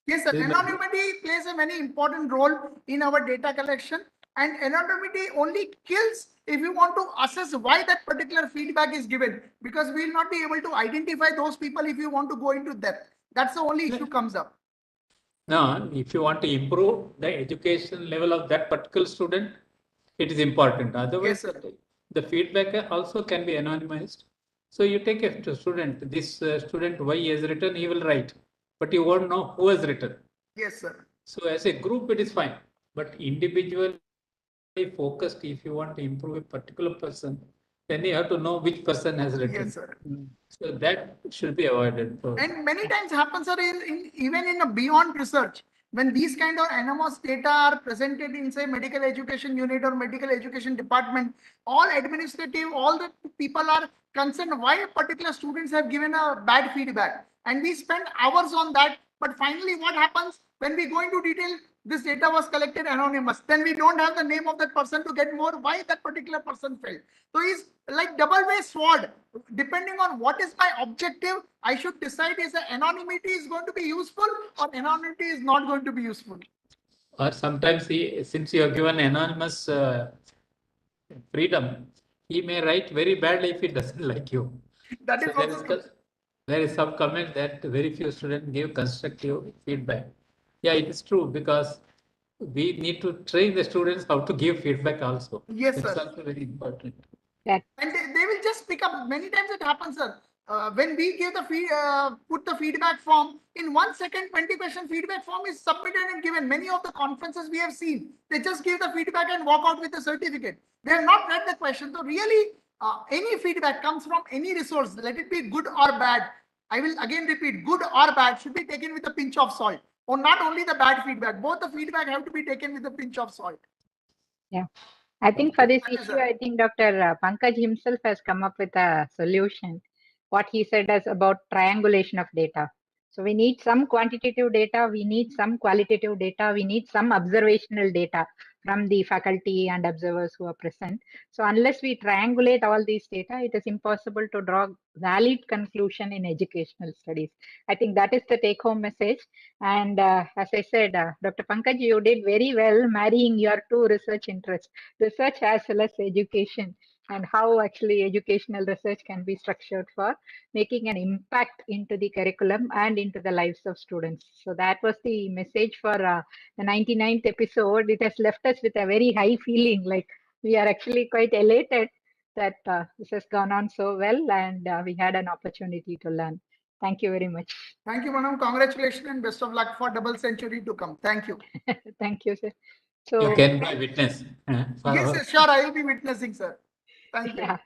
Yes, sir. This is my- Anonymity plays a very important role in our data collection, and anonymity only kills if you want to assess why that particular feedback is given, because we will not be able to identify those people if you want to go into depth. That's the only issue comes up. Now, if you want to improve the education level of that particular student, it is important. Otherwise, Yes, sir. the feedback also can be anonymized. So you take a student, this student Y has written, he will write, but you won't know who has written. Yes, sir. So as a group, it is fine, but individually focused, if you want to improve a particular person, then you have to know which person has written. Yes, sir. So that should be avoided. And many times happens, sir, even in a beyond research, when these kind of anonymous data are presented in, say, medical education unit or medical education department, all administrative, all the people are concerned why particular students have given a bad feedback. And we spend hours on that. But finally, what happens when we go into detail? This data was collected anonymous. Then we don't have the name of that person to get more why that particular person failed. So it's like double-edged sword. Depending on what is my objective, I should decide is anonymity is going to be useful or anonymity is not going to be useful. Or sometimes since you have given anonymous freedom, he may write very badly if he doesn't like you. That is also true. There is some comment that very few students give constructive feedback. Yeah, it is true because we need to train the students how to give feedback also. Yes, It's sir. also very important. That And they will just pick up. Many times it happens, sir. When we give the put the feedback form, in 1 second, 20-question feedback form is submitted and given. Many of the conferences we have seen, they just give the feedback and walk out with a certificate. They have not read the question. So really, any feedback comes from any resource, let it be good or bad. I will again repeat, good or bad should be taken with a pinch of salt. Or not only the bad feedback, both the feedback have to be taken with a pinch of salt. yeah. I think for this Thank you, issue, sir. I think Dr. Pankaj himself has come up with a solution. What he said is about triangulation of data. So we need some quantitative data, we need some qualitative data, we need some observational data from the faculty and observers who are present. So unless we triangulate all these data, it is impossible to draw valid conclusion in educational studies. I think that is the take-home message. And as I said, Dr. Pankaj, you did very well marrying your two research interests, research as well as education, and how actually educational research can be structured for making an impact into the curriculum and into the lives of students. So that was the message for the 99th episode. It has left us with a very high feeling, like we are actually quite elated that this has gone on so well, and we had an opportunity to learn. Thank you very much. Thank you, madam. Congratulations and best of luck for double century to come. Thank you. Thank you, sir. You So can be a witness. Yes, sir, sure. I will be witnessing, sir. Thank you. yeah,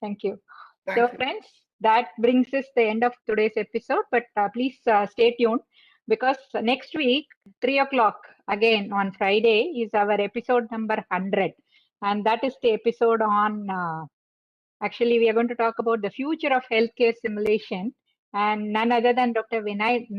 thank you. Thank So, you. friends, that brings us the end of today's episode. But please stay tuned because next week, 3 o'clock, again on Friday, is our episode number 100. And that is the episode on actually, we are going to talk about the future of healthcare simulation, and none other than Dr. Vinay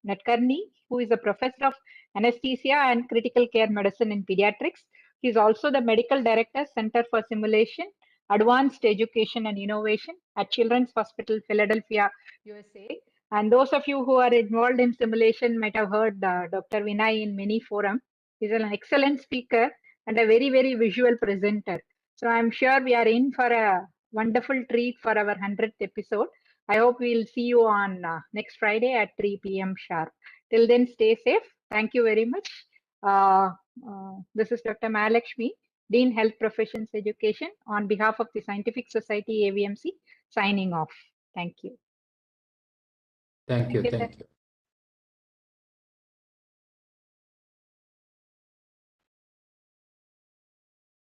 Natkarni, who is a professor of anesthesia and critical care medicine in pediatrics. He is also the medical director, Center for Simulation, Advanced Education and Innovation at Children's Hospital, Philadelphia, USA. And those of you who are involved in simulation might have heard Dr. Vinay in many forums. He's an excellent speaker and a very, very visual presenter. So I'm sure we are in for a wonderful treat for our 100th episode. I hope we'll see you on next Friday at 3 p.m. sharp. Till then, stay safe. Thank you very much. This is Dr. Mahalakshmi, Dean Health Professions Education, on behalf of the Scientific Society AVMC, signing off. Thank you. Thank you. Thank you, Thank sir. you.